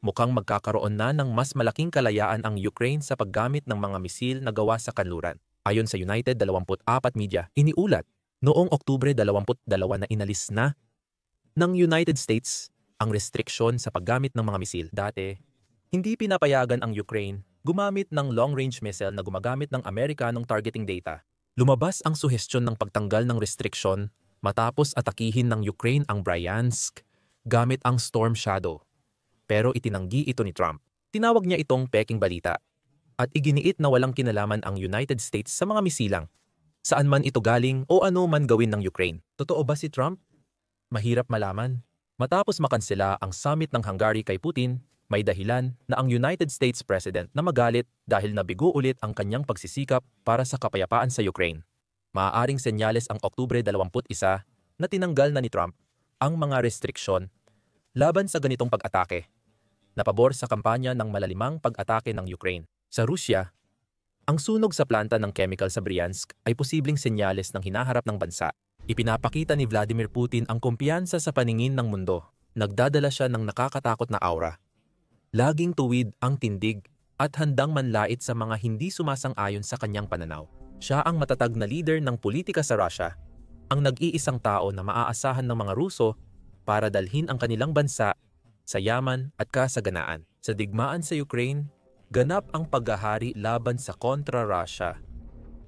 mukhang magkakaroon na ng mas malaking kalayaan ang Ukraine sa paggamit ng mga misil na gawa sa kanluran. Ayon sa United 24 Media, iniulat noong Oktubre 22 na inalis na ng United States ang restriksyon sa paggamit ng mga misil. Dati, hindi pinapayagan ang Ukraine gumamit ng long-range missile na gumagamit ng Amerikanong targeting data. Lumabas ang suhestyon ng pagtanggal ng restriksyon matapos atakihin ng Ukraine ang Bryansk gamit ang Storm Shadow. Pero itinanggi ito ni Trump. Tinawag niya itong peking balita at iginiit na walang kinalaman ang United States sa mga misilang. Saan man ito galing o ano man gawin ng Ukraine. Totoo ba si Trump? Mahirap malaman. Matapos makansela ang summit ng Hungary kay Putin, may dahilan na ang United States President na magalit dahil nabigo ulit ang kanyang pagsisikap para sa kapayapaan sa Ukraine. Maaaring senyales ang Oktubre 21 na tinanggal na ni Trump ang mga restriksyon laban sa ganitong pag-atake, na pabor sa kampanya ng malalimang pag-atake ng Ukraine. Sa Rusya, ang sunog sa planta ng chemical sa Bryansk ay posibleng senyales ng hinaharap ng bansa. Ipinapakita ni Vladimir Putin ang kumpiyansa sa paningin ng mundo. Nagdadala siya ng nakakatakot na aura. Laging tuwid ang tindig at handang manlait sa mga hindi sumasang-ayon sa kanyang pananaw. Siya ang matatag na leader ng politika sa Russia, ang nag-iisang tao na maaasahan ng mga Ruso para dalhin ang kanilang bansa sa yaman at kasaganaan. Sa digmaan sa Ukraine, ganap ang paghahari laban sa kontra-Russia.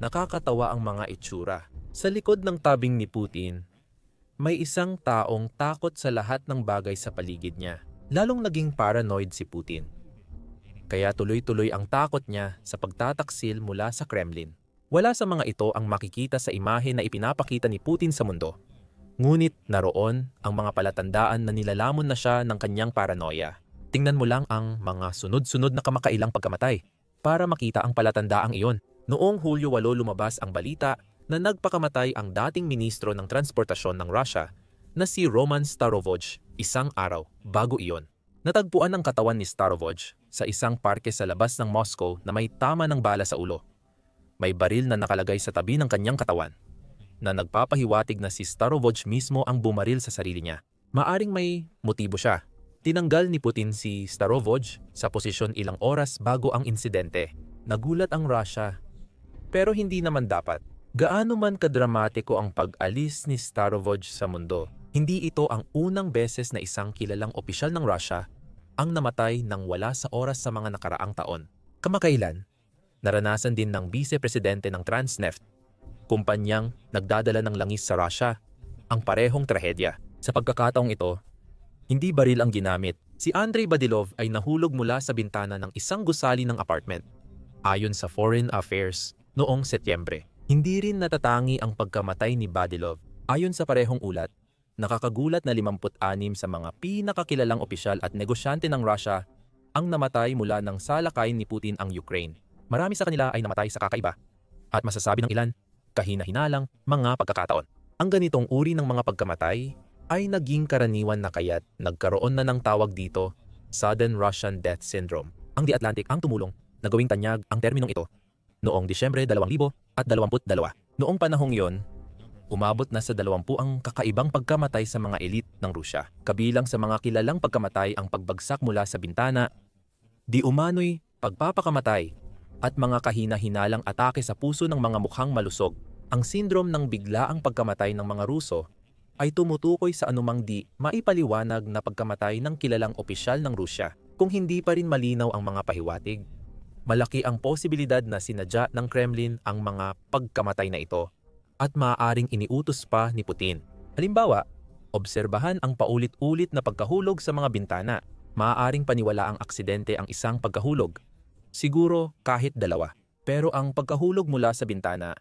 Nakakatawa ang mga itsura. Sa likod ng tabing ni Putin, may isang taong takot sa lahat ng bagay sa paligid niya. Lalong naging paranoid si Putin. Kaya tuloy-tuloy ang takot niya sa pagtataksil mula sa Kremlin. Wala sa mga ito ang makikita sa imahe na ipinapakita ni Putin sa mundo. Ngunit naroon ang mga palatandaan na nilalamon na siya ng kanyang paranoia. Tingnan mo lang ang mga sunod-sunod na kamakailang pagkamatay para makita ang palatandaang iyon. Noong Hulyo 8 lumabas ang balita na nagpakamatay ang dating ministro ng transportasyon ng Russia na si Roman Starovoj isang araw bago iyon. Natagpuan ang katawan ni Starovoj sa isang parke sa labas ng Moscow na may tama ng bala sa ulo. May baril na nakalagay sa tabi ng kanyang katawan na nagpapahiwatig na si Starovoj mismo ang bumaril sa sarili niya. Maaring may motibo siya. Tinanggal ni Putin si Starovoj sa posisyon ilang oras bago ang insidente. Nagulat ang Russia. Pero hindi naman dapat. Gaano man kadramatiko ang pag-alis ni Starovoj sa mundo, hindi ito ang unang beses na isang kilalang opisyal ng Russia ang namatay nang wala sa oras sa mga nakaraang taon. Kamakailan, naranasan din ng vice-presidente ng Transneft, kumpanyang nagdadala ng langis sa Russia, ang parehong trahedya. Sa pagkakataong ito, hindi baril ang ginamit. Si Andrei Badilov ay nahulog mula sa bintana ng isang gusali ng apartment. Ayon sa Foreign Affairs noong Setyembre, hindi rin natatangi ang pagkamatay ni Badilov. Ayon sa parehong ulat, nakakagulat na 56 sa mga pinakakilalang opisyal at negosyante ng Russia ang namatay mula nang salakay ni Putin ang Ukraine. Marami sa kanila ay namatay sa kakaiba at masasabi ng ilan, kahina-hinalang mga pagkakataon. Ang ganitong uri ng mga pagkamatay ay naging karaniwan na kaya't nagkaroon na ng tawag dito, Sudden Russian Death Syndrome. Ang The Atlantic ang tumulong na gawing tanyag ang terminong ito noong Disyembre 2022. Noong panahong iyon, umabot na sa 20 ang kakaibang pagkamatay sa mga elite ng Rusya. Kabilang sa mga kilalang pagkamatay ang pagbagsak mula sa bintana, di umano'y pagpapakamatay, at mga kahina-hinalang atake sa puso ng mga mukhang malusog. Ang sindrom ng biglaang pagkamatay ng mga Ruso ay tumutukoy sa anumang di maipaliwanag na pagkamatay ng kilalang opisyal ng Rusya. Kung hindi pa rin malinaw ang mga pahiwatig, malaki ang posibilidad na sinadya ng Kremlin ang mga pagkamatay na ito at maaaring iniutos pa ni Putin. Halimbawa, obserbahan ang paulit-ulit na pagkahulog sa mga bintana. Maaaring paniwala ang aksidente ang isang pagkahulog. Siguro kahit dalawa. Pero ang pagkahulog mula sa bintana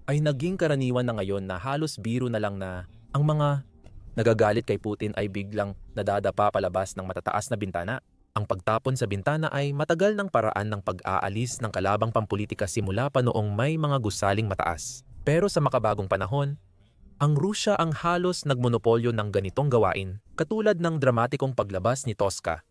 ay naging karaniwan na ngayon na halos biro na lang na ang mga nagagalit kay Putin ay biglang nadadapa palabas ng matataas na bintana. Ang pagtapon sa bintana ay matagal ng paraan ng pag-aalis ng kalabang pampolitika simula pa noong may mga gusaling mataas. Pero sa makabagong panahon, ang Rusya ang halos nagmonopolyo ng ganitong gawain, katulad ng dramatikong paglabas ni Tosca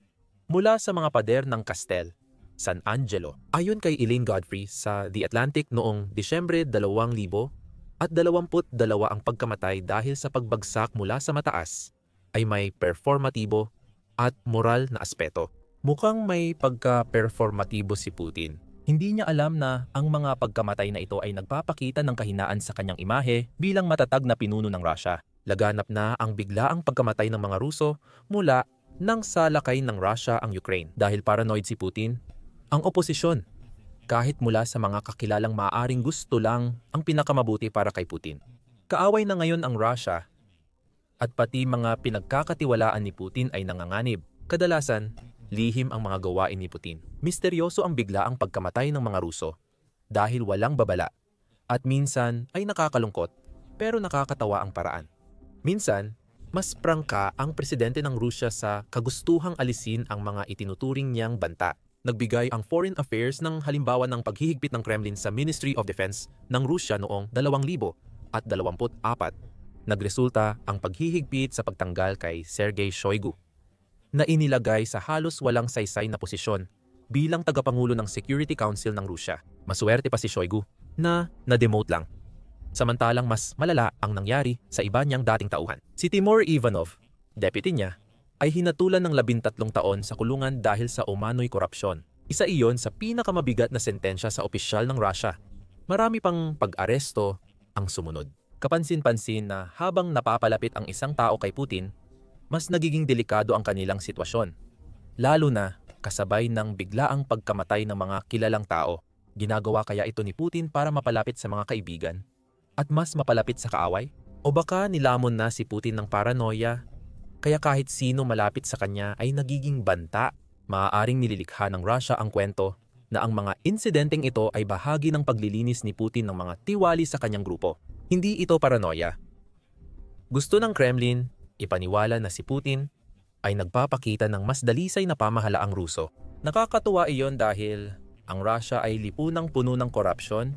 mula sa mga pader ng Castel San Angelo. Ayon kay Elaine Godfrey sa The Atlantic noong Disyembre 2000, at 22 ang pagkamatay dahil sa pagbagsak mula sa mataas, ay may performatibo at moral na aspeto. Mukhang may pagka-performatibo si Putin. Hindi niya alam na ang mga pagkamatay na ito ay nagpapakita ng kahinaan sa kanyang imahe bilang matatag na pinuno ng Russia. Laganap na ang biglaang pagkamatay ng mga Ruso mula nang salakay ng Russia ang Ukraine. Dahil paranoid si Putin, ang oposisyon, kahit mula sa mga kakilalang maaaring gusto lang ang pinakamabuti para kay Putin. Kaaway na ngayon ang Russia at pati mga pinagkakatiwalaan ni Putin ay nanganganib. Kadalasan, lihim ang mga gawain ni Putin. Misteryoso ang biglaang pagkamatay ng mga Ruso dahil walang babala at minsan ay nakakalungkot pero nakakatawa ang paraan. Minsan, mas prangka ang presidente ng Rusya sa kagustuhang alisin ang mga itinuturing niyang banta. Nagbigay ang Foreign Affairs ng halimbawa ng paghihigpit ng Kremlin sa Ministry of Defense ng Rusya noong 2024. Nagresulta ang paghihigpit sa pagtanggal kay Sergei Shoigu na inilagay sa halos walang saysay na posisyon bilang tagapangulo ng Security Council ng Rusya. Maswerte pa si Shoigu na na-demote lang. Samantalang mas malala ang nangyari sa iba niyang dating tauhan. Si Timur Ivanov, deputy niya, ay hinatulan ng 13 taon sa kulungan dahil sa umano'y korupsyon. Isa iyon sa pinakamabigat na sentensya sa opisyal ng Russia. Marami pang pag-aresto ang sumunod. Kapansin-pansin na habang napapalapit ang isang tao kay Putin, mas nagiging delikado ang kanilang sitwasyon. Lalo na kasabay ng biglaang pagkamatay ng mga kilalang tao. Ginagawa kaya ito ni Putin para mapalapit sa mga kaibigan at mas mapalapit sa kaaway? O baka nilamon na si Putin ng paranoia, kaya kahit sino malapit sa kanya ay nagiging banta. Maaaring nililikha ng Russia ang kwento na ang mga insidenteng ito ay bahagi ng paglilinis ni Putin ng mga tiwali sa kanyang grupo. Hindi ito paranoia. Gusto ng Kremlin ipaniwala na si Putin ay nagpapakita ng mas dalisay na pamahalaang Ruso. Nakakatuwa iyon dahil ang Russia ay lipunang puno ng korupsyon.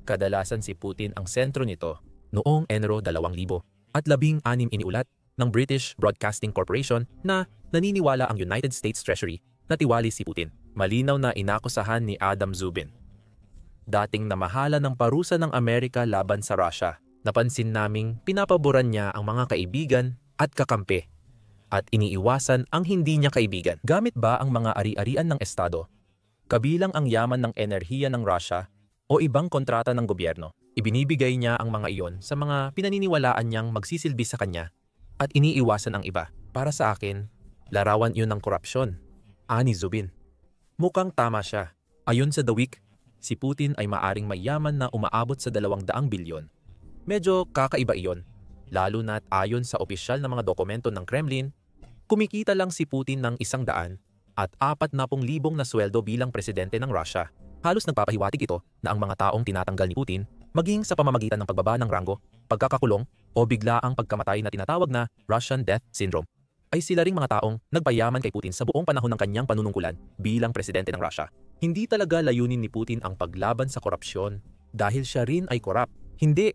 Kadalasan si Putin ang sentro nito. Noong Enero 2016 iniulat ng British Broadcasting Corporation na naniniwala ang United States Treasury na tiwali si Putin. Malinaw na inakusahan ni Adam Zubin, dating namahala ng parusa ng Amerika laban sa Russia. Napansin naming pinapaboran niya ang mga kaibigan at kakampi at iniiwasan ang hindi niya kaibigan. Gamit ba ang mga ari-arian ng Estado, kabilang ang yaman ng enerhiya ng Russia, o ibang kontrata ng gobyerno? Ibinibigay niya ang mga iyon sa mga pinaniniwalaan niyang magsisilbi sa kanya at iniiwasan ang iba. Para sa akin, larawan iyon ng korupsyon. Ani Zubin. Mukhang tama siya. Ayon sa The Week, si Putin ay maaring mayaman na umaabot sa 200 bilyon. Medyo kakaiba iyon, lalo na't ayon sa opisyal na mga dokumento ng Kremlin, kumikita lang si Putin ng 100 at 40,000 na sweldo bilang presidente ng Russia. Halos nagpapahiwatig ito na ang mga taong tinatanggal ni Putin, maging sa pamamagitan ng pagbaba ng ranggo, pagkakakulong, o biglaang pagkamatay na tinatawag na Russian Death Syndrome, ay sila ring mga taong nagpayaman kay Putin sa buong panahon ng kanyang panunungkulan bilang presidente ng Russia. Hindi talaga layunin ni Putin ang paglaban sa korupsyon dahil siya rin ay korap. Hindi.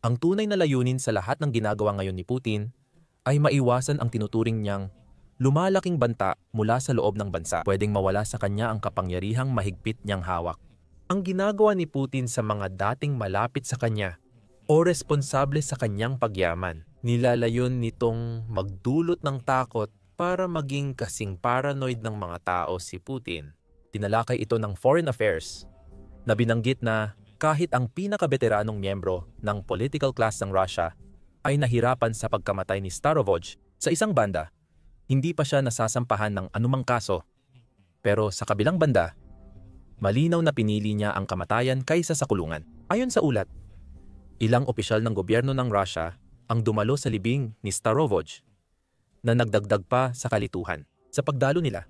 Ang tunay na layunin sa lahat ng ginagawa ngayon ni Putin ay maiwasan ang tinuturing niyang lumalaking banta mula sa loob ng bansa. Pwedeng mawala sa kanya ang kapangyarihang mahigpit niyang hawak. Ang ginagawa ni Putin sa mga dating malapit sa kanya o responsable sa kanyang pagyaman, nilalayon nitong magdulot ng takot para maging kasing paranoid ng mga tao si Putin. Tinalakay ito ng Foreign Affairs na binanggit na kahit ang pinakabeteranong miyembro ng political class ng Russia ay nahirapan sa pagkamatay ni Starovoj, sa isang banda, hindi pa siya nasasampahan ng anumang kaso. Pero sa kabilang banda, malinaw na pinili niya ang kamatayan kaysa sa kulungan. Ayon sa ulat, ilang opisyal ng gobyerno ng Russia ang dumalo sa libing ni Starovoj na nagdagdag pa sa kalituhan. Sa pagdalo nila,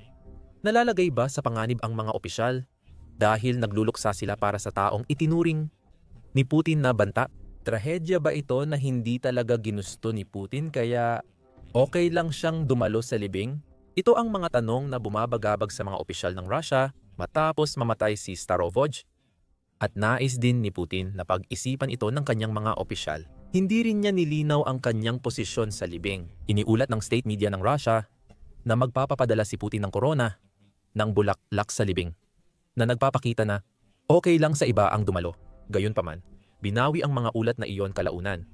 nalalagay ba sa panganib ang mga opisyal dahil nagluluksa sila para sa taong itinuring ni Putin na banta? Trahedya ba ito na hindi talaga ginusto ni Putin kaya okay lang siyang dumalo sa libing? Ito ang mga tanong na bumabagabag sa mga opisyal ng Russia matapos mamatay si Starovoj. At nais din ni Putin na pag-isipan ito ng kanyang mga opisyal. Hindi rin niya nilinaw ang kanyang posisyon sa libing. Iniulat ng state media ng Russia na magpapapadala si Putin ng korona ng bulaklak sa libing, na nagpapakita na okay lang sa iba ang dumalo. Gayunpaman, Binawi ang mga ulat na iyon kalaunan,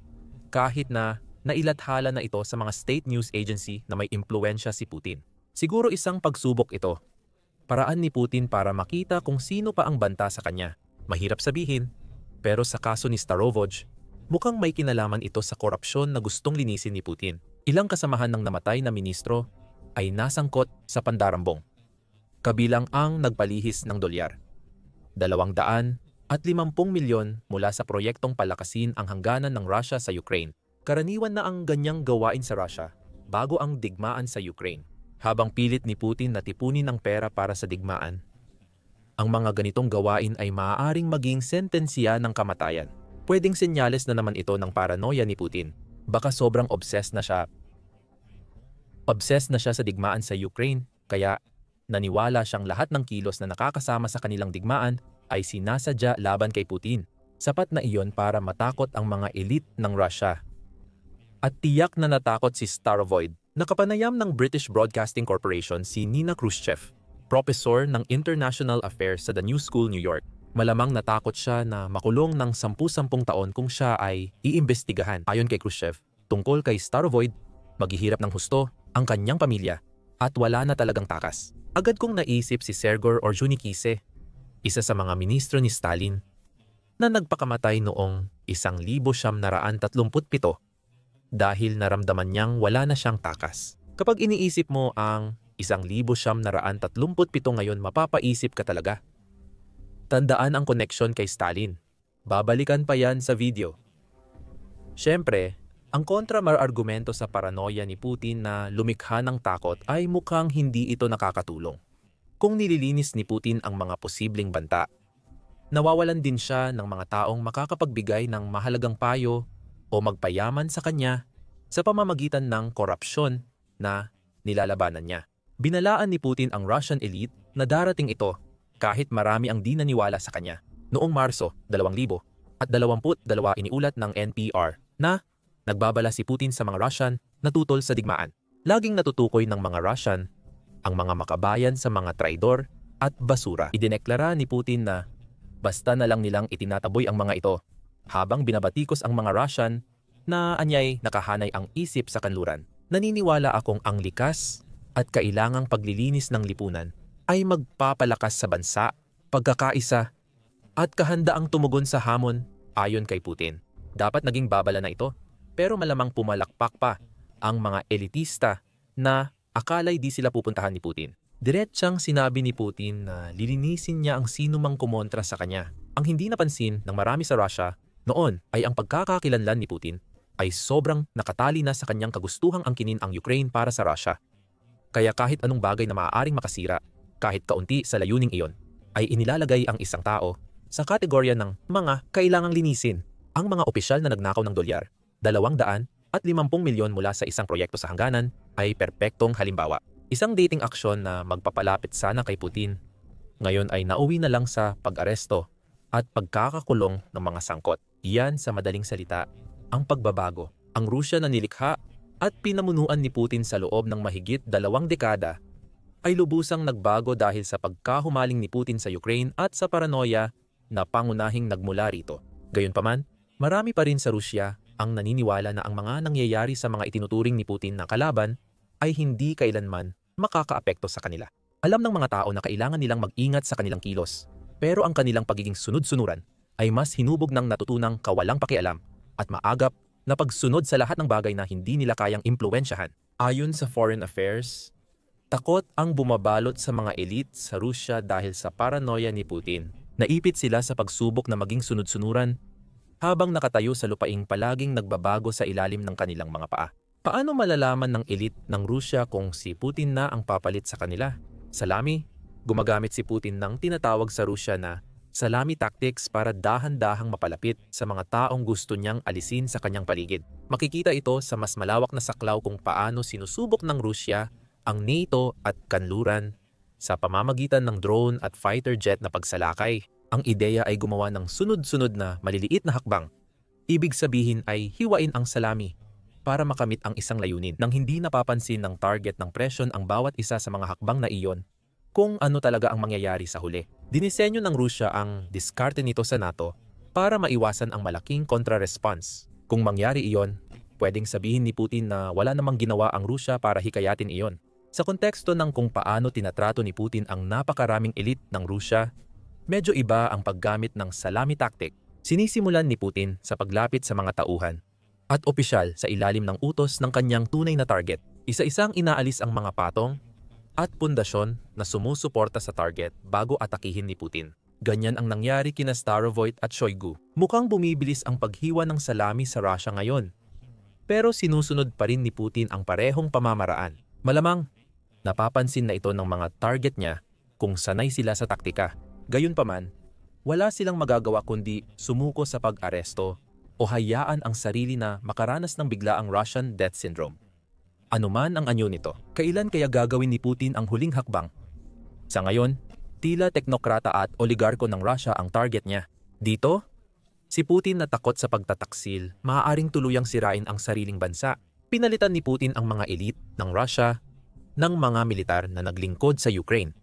kahit na nailathala na ito sa mga state news agency na may impluensya si Putin. Siguro isang pagsubok ito. Paraan ni Putin para makita kung sino pa ang banta sa kanya. Mahirap sabihin, pero sa kaso ni Starovoj, mukhang may kinalaman ito sa korupsyon na gustong linisin ni Putin. Ilang kasamahan ng namatay na ministro ay nasangkot sa pandarambong, kabilang ang nagpalihis ng dolyar. 250 milyon mula sa proyektong palakasin ang hangganan ng Russia sa Ukraine. Karaniwan na ang ganyang gawain sa Russia bago ang digmaan sa Ukraine. Habang pilit ni Putin na tipunin ang pera para sa digmaan, ang mga ganitong gawain ay maaaring maging sentensya ng kamatayan. Pwedeng senyales na naman ito ng paranoia ni Putin. Baka sobrang obsessed na siya. Obsessed na siya sa digmaan sa Ukraine, kaya naniwala siyang lahat ng kilos na nakakasama sa kanilang digmaan ay sinasadya laban kay Putin. Sapat na iyon para matakot ang mga elite ng Russia. At tiyak na natakot si Starovoj. Nakapanayam ng British Broadcasting Corporation si Nina Khrushchev, professor ng International Affairs sa The New School, New York. Malamang natakot siya na makulong ng 10 taon kung siya ay iimbestigahan. Ayon kay Khrushchev, tungkol kay Starovoj, maghihirap ng husto ang kanyang pamilya at wala na talagang takas. Agad kong naisip si Sergei Orjonikidze, isa sa mga ministro ni Stalin, na nagpakamatay noong 1937 dahil naramdaman niyang wala na siyang takas. Kapag iniisip mo ang 1937 ngayon, mapapaisip ka talaga. Tandaan ang connection kay Stalin. Babalikan pa yan sa video. Siyempre, ang kontra-argumento sa paranoia ni Putin na lumikha ng takot ay mukhang hindi ito nakakatulong. Kung nililinis ni Putin ang mga posibleng banta, nawawalan din siya ng mga taong makakapagbigay ng mahalagang payo o magpayaman sa kanya sa pamamagitan ng korupsyon na nilalabanan niya. Binalaan ni Putin ang Russian elite na darating ito kahit marami ang di naniwala sa kanya. Noong Marso 2022 iniulat ng NPR na nagbabala si Putin sa mga Russian na tutol sa digmaan. Laging natutukoy ng mga Russian ang mga makabayan sa mga traidor at basura. Idineklara ni Putin na basta na lang nilang itinataboy ang mga ito, habang binabatikos ang mga Russian na anyay nakahanay ang isip sa kanluran. Naniniwala akong ang likas at kailangang paglilinis ng lipunan ay magpapalakas sa bansa, pagkakaisa, at kahandaang tumugon sa hamon ayon kay Putin. Dapat naging babala na ito, pero malamang pumalakpak pa ang mga elitista na akala'y di sila pupuntahan ni Putin. Diretsang sinabi ni Putin na lilinisin niya ang sino mang kumontra sa kanya. Ang hindi napansin ng marami sa Russia noon ay ang pagkakakilanlan ni Putin ay sobrang nakatali na sa kanyang kagustuhang angkinin ang Ukraine para sa Russia. Kaya kahit anong bagay na maaaring makasira, kahit kaunti sa layuning iyon, ay inilalagay ang isang tao sa kategorya ng mga kailangang linisin. Ang mga opisyal na nagnakaw ng dolyar, 250 milyon mula sa isang proyekto sa hangganan ay perpektong halimbawa. Isang dating aksyon na magpapalapit sana kay Putin, ngayon ay nauwi na lang sa pag-aresto at pagkakakulong ng mga sangkot. Iyan sa madaling salita, ang pagbabago. Ang Rusya na nilikha at pinamunuan ni Putin sa loob ng mahigit 2 dekada ay lubusang nagbago dahil sa pagkahumaling ni Putin sa Ukraine at sa paranoia na pangunahing nagmula rito. Gayunpaman, marami pa rin sa Rusya ang naniniwala na ang mga nangyayari sa mga itinuturing ni Putin na kalaban ay hindi kailanman makakaapekto sa kanila. Alam ng mga tao na kailangan nilang mag-ingat sa kanilang kilos, pero ang kanilang pagiging sunod-sunuran ay mas hinubog ng natutunang kawalang pakialam at maagap na pagsunod sa lahat ng bagay na hindi nila kayang impluwensyahan. Ayon sa Foreign Affairs, takot ang bumabalot sa mga elite sa Rusya dahil sa paranoia ni Putin. Naipit sila sa pagsubok na maging sunod-sunuran habang nakatayo sa lupaing palaging nagbabago sa ilalim ng kanilang mga paa. Paano malalaman ng elite ng Rusya kung si Putin na ang papalit sa kanila? Salami, gumagamit si Putin ng tinatawag sa Rusya na salami tactics para dahan-dahang mapalapit sa mga taong gusto niyang alisin sa kanyang paligid. Makikita ito sa mas malawak na saklaw kung paano sinusubok ng Rusya ang NATO at kanluran sa pamamagitan ng drone at fighter jet na pagsalakay. Ang ideya ay gumawa ng sunod-sunod na maliliit na hakbang. Ibig sabihin ay hiwain ang salami para makamit ang isang layunin nang hindi napapansin ng target ng presyon ang bawat isa sa mga hakbang na iyon kung ano talaga ang mangyayari sa huli. Dinisenyo ng Rusya ang diskarte nito sa NATO para maiwasan ang malaking kontra-response. Kung mangyari iyon, pwedeng sabihin ni Putin na wala namang ginawa ang Rusya para hikayatin iyon. Sa konteksto ng kung paano tinatrato ni Putin ang napakaraming elite ng Rusya, medyo iba ang paggamit ng salami tactic. Sinisimulan ni Putin sa paglapit sa mga tauhan at opisyal sa ilalim ng utos ng kanyang tunay na target. Isa-isang inaalis ang mga patong at pundasyon na sumusuporta sa target bago atakihin ni Putin. Ganyan ang nangyari kina Starovoyt at Shoigu. Mukhang bumibilis ang paghiwa ng salami sa Russia ngayon. Pero sinusunod pa rin ni Putin ang parehong pamamaraan. Malamang, napapansin na ito ng mga target niya kung sanay sila sa taktika. Gayunpaman, wala silang magagawa kundi sumuko sa pag-aresto o hayaan ang sarili na makaranas ng biglaang Russian death syndrome. Anuman ang anyo nito, kailan kaya gagawin ni Putin ang huling hakbang? Sa ngayon, tila teknokrata at oligarko ng Russia ang target niya. Dito, si Putin na takot sa pagtataksil, maaaring tuluyang sirain ang sariling bansa. Pinalitan ni Putin ang mga elite ng Russia ng mga militar na naglingkod sa Ukraine.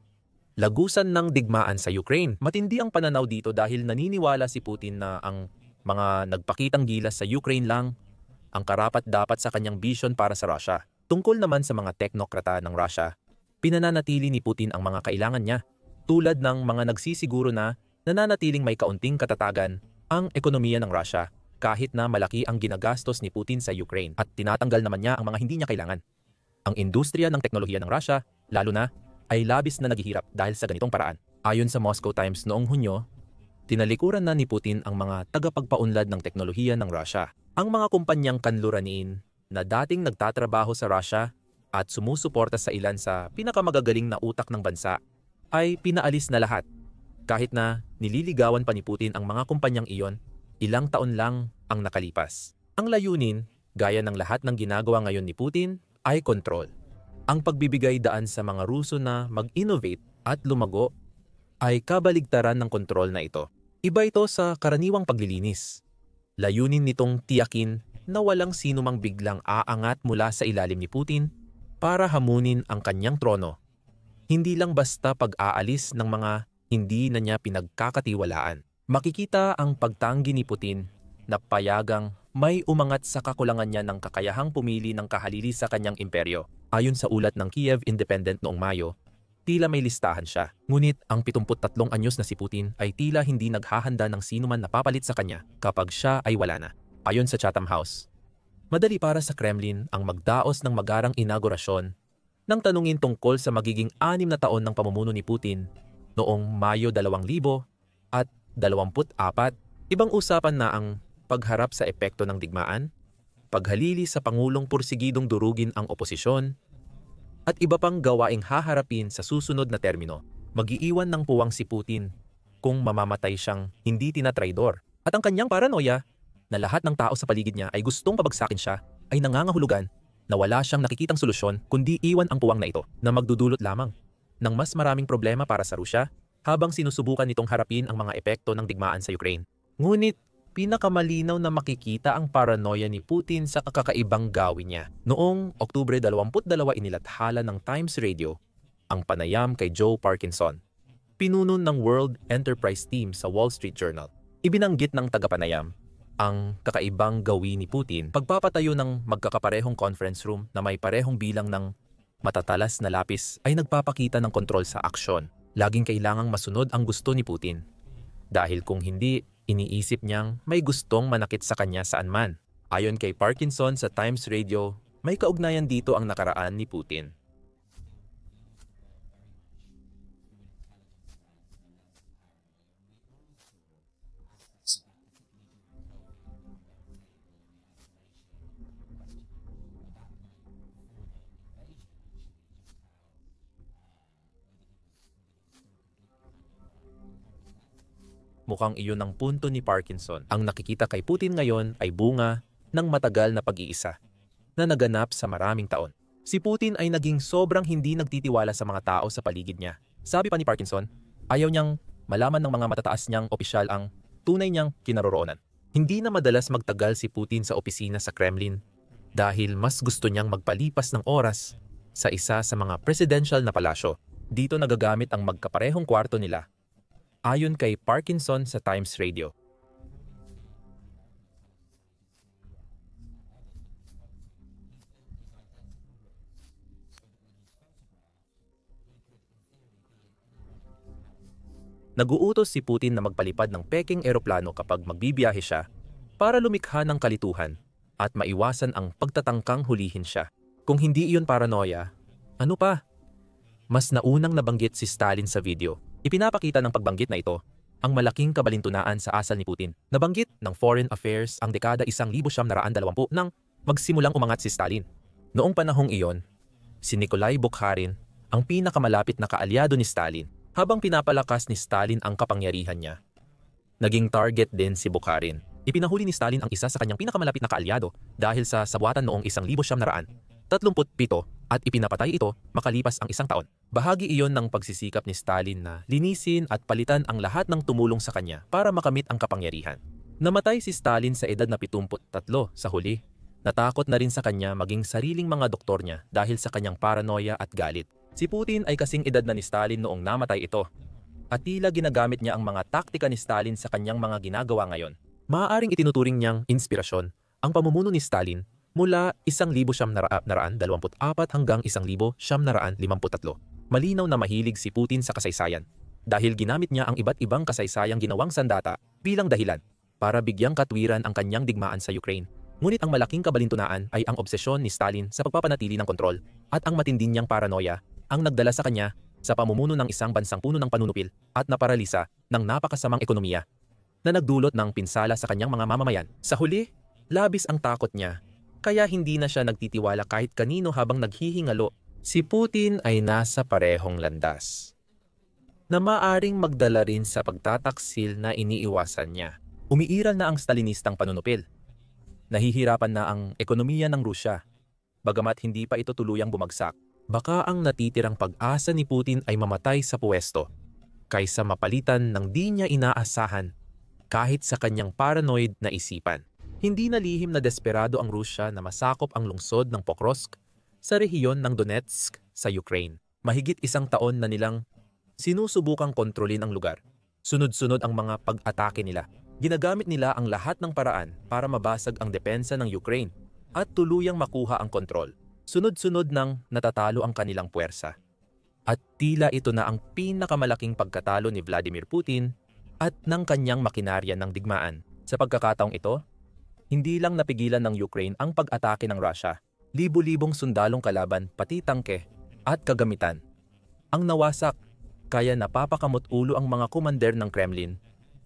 Lagusan ng digmaan sa Ukraine. Matindi ang pananaw dito dahil naniniwala si Putin na ang mga nagpakitang gilas sa Ukraine lang ang karapat-dapat sa kanyang vision para sa Russia. Tungkol naman sa mga teknokrata ng Russia, pinananatili ni Putin ang mga kailangan niya, tulad ng mga nagsisiguro na nananatiling may kaunting katatagan ang ekonomiya ng Russia kahit na malaki ang ginagastos ni Putin sa Ukraine at tinatanggal naman niya ang mga hindi niya kailangan. Ang industriya ng teknolohiya ng Russia, lalo na, ay labis na naghihirap dahil sa ganitong paraan. Ayon sa Moscow Times noong Hunyo, tinalikuran na ni Putin ang mga tagapagpaunlad ng teknolohiya ng Russia. Ang mga kumpanyang kanluranin na dating nagtatrabaho sa Russia at sumusuporta sa ilan sa pinakamagagaling na utak ng bansa ay pinaalis na lahat. Kahit na nililigawan pa ni Putin ang mga kumpanyang iyon, ilang taon lang ang nakalipas. Ang layunin, gaya ng lahat ng ginagawa ngayon ni Putin, ay kontrol. Ang pagbibigay daan sa mga Ruso na mag-innovate at lumago ay kabaligtaran ng kontrol na ito. Iba ito sa karaniwang paglilinis. Layunin nitong tiyakin na walang sinumang biglang aangat mula sa ilalim ni Putin para hamunin ang kanyang trono. Hindi lang basta pag-aalis ng mga hindi na niya pinagkakatiwalaan. Makikita ang pagtanggi ni Putin na payagang may umangat sa kakulangan niya ng kakayahang pumili ng kahalili sa kanyang imperyo. Ayon sa ulat ng Kiev Independent noong Mayo, tila may listahan siya. Ngunit ang 73 anyos na si Putin ay tila hindi naghahanda ng sinuman na papalit sa kanya kapag siya ay wala na. Ayon sa Chatham House, madali para sa Kremlin ang magdaos ng magarang inaugurasyon nang tanungin tungkol sa magiging 6 na taon ng pamumuno ni Putin noong Mayo 2024. Ibang usapan na ang pagharap sa epekto ng digmaan, paghalili sa Pangulong pursigidong durugin ang oposisyon, at iba pang gawaing haharapin sa susunod na termino. Mag-iiwan ng puwang si Putin kung mamamatay siyang hindi tinatraidor. At ang kanyang paranoia na lahat ng tao sa paligid niya ay gustong pabagsakin siya ay nangangahulugan na wala siyang nakikitang solusyon kundi iwan ang puwang na ito na magdudulot lamang ng mas maraming problema para sa Rusya habang sinusubukan nitong harapin ang mga epekto ng digmaan sa Ukraine. Ngunit pinakamalinaw na makikita ang paranoia ni Putin sa kakaibang gawin niya. Noong Oktubre 22 inilathala ng Times Radio ang panayam kay Joe Parkinson, pinuno ng World Enterprise Team sa Wall Street Journal. Ibinanggit ng tagapanayam ang kakaibang gawin ni Putin, pagpapatayo ng magkakaparehong conference room na may parehong bilang ng matatalas na lapis ay nagpapakita ng kontrol sa aksyon. Laging kailangang masunod ang gusto ni Putin. Dahil kung hindi, iniisip niyang may gustong manakit sa kanya saan man. Ayon kay Parkinson sa Times Radio, may kaugnayan dito ang nakaraan ni Putin. Mukhang iyon ang punto ni Parkinson. Ang nakikita kay Putin ngayon ay bunga ng matagal na pag-iisa na naganap sa maraming taon. Si Putin ay naging sobrang hindi nagtitiwala sa mga tao sa paligid niya. Sabi pa ni Parkinson, ayaw niyang malaman ng mga matataas niyang opisyal ang tunay niyang kinaroroonan. Hindi na madalas magtagal si Putin sa opisina sa Kremlin dahil mas gusto niyang magpalipas ng oras sa isa sa mga presidential na palasyo. Dito nagagamit ang magkaparehong kwarto nila. Ayon kay Parkinson sa Times Radio, Naguutos si Putin na magpalipad ng peking eroplano kapag magbibiyahe siya para lumikha ng kalituhan at maiwasan ang pagtatangkang hulihin siya. Kung hindi iyon paranoia, ano pa? Mas naunang nabanggit si Stalin sa video. Ipinapakita ng pagbanggit na ito ang malaking kabalintunaan sa asal ni Putin. Nabanggit ng Foreign Affairs ang dekada 1920 nang magsimulang umangat si Stalin. Noong panahong iyon, si Nikolai Bukharin ang pinakamalapit na kaalyado ni Stalin. Habang pinapalakas ni Stalin ang kapangyarihan niya, naging target din si Bukharin. Ipinahuli ni Stalin ang isa sa kanyang pinakamalapit na kaalyado dahil sa sabuatan noong 1937 at ipinapatay ito makalipas ang isang taon. Bahagi iyon ng pagsisikap ni Stalin na linisin at palitan ang lahat ng tumulong sa kanya para makamit ang kapangyarihan. Namatay si Stalin sa edad na 73 sa huli. Natakot na rin sa kanya maging sariling mga doktor niya dahil sa kanyang paranoia at galit. Si Putin ay kasing edad na ni Stalin noong namatay ito at tila ginagamit niya ang mga taktika ni Stalin sa kanyang mga ginagawa ngayon. Maaaring itinuturing niyang inspirasyon ang pamumuno ni Stalin mula 1924 hanggang 1953. Malinaw na mahilig si Putin sa kasaysayan dahil ginamit niya ang iba't ibang kasaysayang ginawang sandata bilang dahilan para bigyang katwiran ang kanyang digmaan sa Ukraine. Ngunit ang malaking kabalintunaan ay ang obsesyon ni Stalin sa pagpapanatili ng kontrol at ang matindi niyang paranoia ang nagdala sa kanya sa pamumuno ng isang bansang puno ng panunupil at naparalisa ng napakasamang ekonomiya na nagdulot ng pinsala sa kanyang mga mamamayan. Sa huli, labis ang takot niya, kaya hindi na siya nagtitiwala kahit kanino habang naghihingalo. Si Putin ay nasa parehong landas na maaring magdala rin sa pagtataksil na iniiwasan niya. Umiiral na ang Stalinistang panunupil. Nahihirapan na ang ekonomiya ng Rusya, bagamat hindi pa ito tuluyang bumagsak. Baka ang natitirang pag-asa ni Putin ay mamatay sa puwesto kaysa mapalitan ng di niya inaasahan kahit sa kanyang paranoid na isipan. Hindi na lihim na desperado ang Rusya na masakop ang lungsod ng Pokrovsk sa rehiyon ng Donetsk sa Ukraine. Mahigit isang taon na nilang sinusubukang kontrolin ang lugar. Sunod-sunod ang mga pag-atake nila. Ginagamit nila ang lahat ng paraan para mabasag ang depensa ng Ukraine at tuluyang makuha ang kontrol. Sunod-sunod nang natatalo ang kanilang puwersa. At tila ito na ang pinakamalaking pagkatalo ni Vladimir Putin at ng kanyang makinarya ng digmaan. Sa pagkakataong ito, hindi lang napigilan ng Ukraine ang pag-atake ng Russia. Libo-libong sundalong kalaban, pati tangke at kagamitan ang nawasak, kaya napapakamot ulo ang mga komander ng Kremlin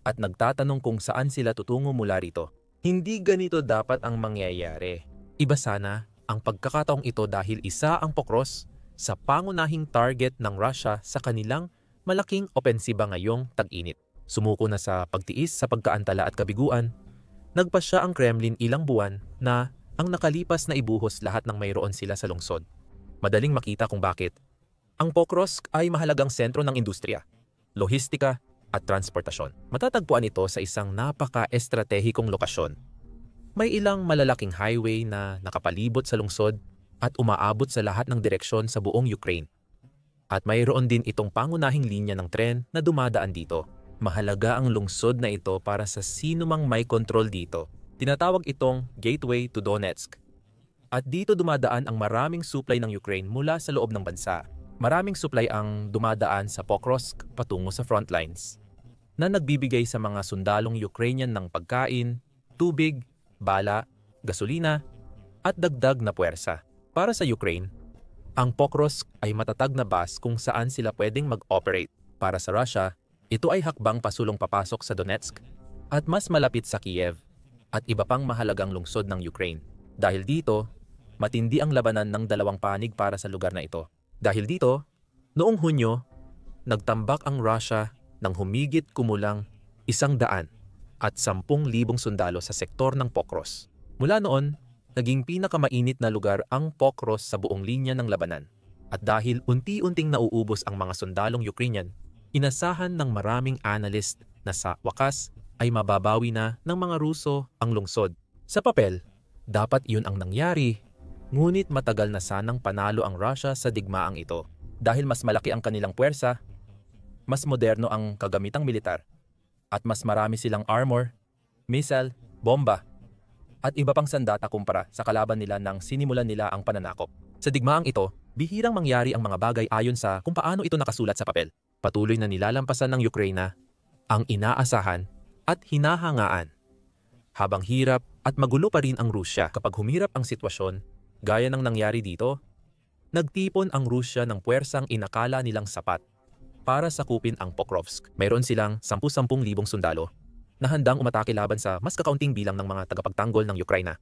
at nagtatanong kung saan sila tutungo mula rito. Hindi ganito dapat ang mangyayari. Iba sana ang pagkakataong ito dahil isa ang Pokrovsk sa pangunahing target ng Russia sa kanilang malaking opensiba ngayong tag-init. Sumuko na sa pagtiis sa pagkaantala at kabiguan, nagpasya ang Kremlin ilang buwan na ang nakalipas na ibuhos lahat ng mayroon sila sa lungsod. Madaling makita kung bakit. Ang Pokrovsk ay mahalagang sentro ng industriya, lohistika at transportasyon. Matatagpuan ito sa isang napaka-estratehikong lokasyon. May ilang malalaking highway na nakapalibot sa lungsod at umaabot sa lahat ng direksyon sa buong Ukraine. At mayroon din itong pangunahing linya ng tren na dumadaan dito. Mahalaga ang lungsod na ito para sa sinumang may kontrol dito. Tinatawag itong Gateway to Donetsk. At dito dumadaan ang maraming supply ng Ukraine mula sa loob ng bansa. Maraming supply ang dumadaan sa Pokrovsk patungo sa frontlines na nagbibigay sa mga sundalong Ukrainian ng pagkain, tubig, bala, gasolina, at dagdag na puwersa. Para sa Ukraine, ang Pokrovsk ay matatag na base kung saan sila pwedeng mag-operate. Para sa Russia, ito ay hakbang pasulong papasok sa Donetsk at mas malapit sa Kiev at iba pang mahalagang lungsod ng Ukraine. Dahil dito, matindi ang labanan ng dalawang panig para sa lugar na ito. Dahil dito, noong Hunyo, nagtambak ang Russia ng humigit kumulang 100,000 at 10,000 sundalo sa sektor ng Pokrovsk. Mula noon, naging pinakamainit na lugar ang Pokrovsk sa buong linya ng labanan. At dahil unti-unting nauubos ang mga sundalong Ukrainian, inasahan ng maraming analyst na sa wakas ay mababawi na ng mga Ruso ang lungsod. Sa papel, dapat iyon ang nangyari, ngunit matagal na sanang panalo ang Russia sa digmaang ito. Dahil mas malaki ang kanilang puwersa, mas moderno ang kagamitang militar, at mas marami silang armor, missile, bomba, at iba pang sandata kumpara sa kalaban nila nang sinimulan nila ang pananakop. Sa digmaang ito, bihirang mangyari ang mga bagay ayon sa kung paano ito nakasulat sa papel. Patuloy na nilalampasan ng Ukraine ang inaasahan at hinahangaan. Habang hirap at magulo pa rin ang Rusya kapag humirap ang sitwasyon, gaya ng nangyari dito, nagtipon ang Rusya ng puwersang inakala nilang sapat para sakupin ang Pokrovsk. Mayroon silang 10,000 sundalo na handang umatake laban sa mas kakaunting bilang ng mga tagapagtanggol ng Ukraine.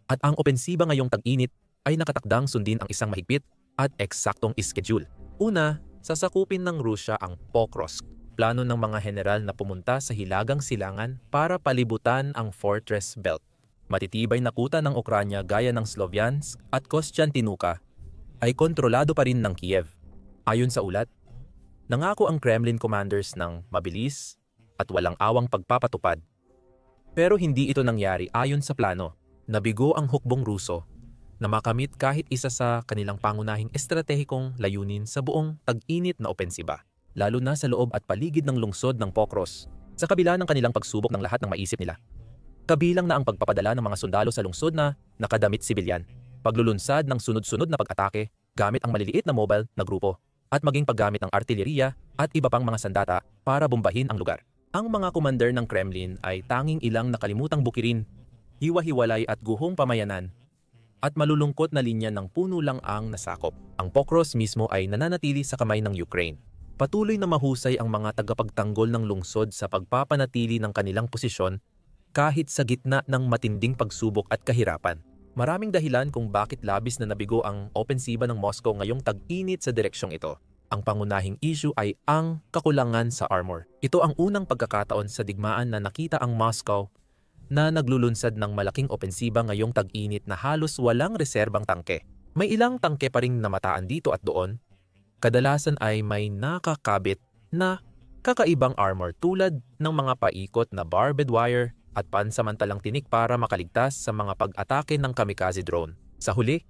At ang opensiba ngayong tag-init ay nakatakdang sundin ang isang mahigpit at eksaktong schedule. Una, sasakupin ng Rusya ang Pokrovsk. Plano ng mga general na pumunta sa Hilagang Silangan para palibutan ang Fortress Belt. Matitibay na kuta ng Ukranya gaya ng Sloviansk at Kostiantynivka ay kontrolado pa rin ng Kiev. Ayon sa ulat, nangako ang Kremlin commanders ng mabilis at walang awang pagpapatupad. Pero hindi ito nangyari ayon sa plano. Nabigo ang hukbong Ruso na makamit kahit isa sa kanilang pangunahing estratehikong layunin sa buong tag-init na opensiba, lalo na sa loob at paligid ng lungsod ng Pokros, sa kabila ng kanilang pagsubok ng lahat ng maisip nila. Kabilang na ang pagpapadala ng mga sundalo sa lungsod na nakadamit sibilyan, paglulunsad ng sunod-sunod na pag-atake gamit ang maliliit na mobile na grupo, at maging paggamit ng artilleriya at iba pang mga sandata para bombahin ang lugar. Ang mga commander ng Kremlin ay tanging ilang nakalimutang bukirin, hiwa-hiwalay at guhong pamayanan, at malulungkot na linya ng puno lang ang nasakop. Ang Pokros mismo ay nananatili sa kamay ng Ukraine. Patuloy na mahusay ang mga tagapagtanggol ng lungsod sa pagpapanatili ng kanilang posisyon kahit sa gitna ng matinding pagsubok at kahirapan. Maraming dahilan kung bakit labis na nabigo ang opensiba ng Moscow ngayong tag-init sa direksyong ito. Ang pangunahing issue ay ang kakulangan sa armor. Ito ang unang pagkakataon sa digmaan na nakita ang Moscow na naglulunsad ng malaking opensiba ngayong tag-init na halos walang reserbang tangke. May ilang tangke pa ring namataan dito at doon. Kadalasan ay may nakakabit na kakaibang armor tulad ng mga paikot na barbed wire at pansamantalang tinik para makaligtas sa mga pag-atake ng kamikaze drone. Sa huli,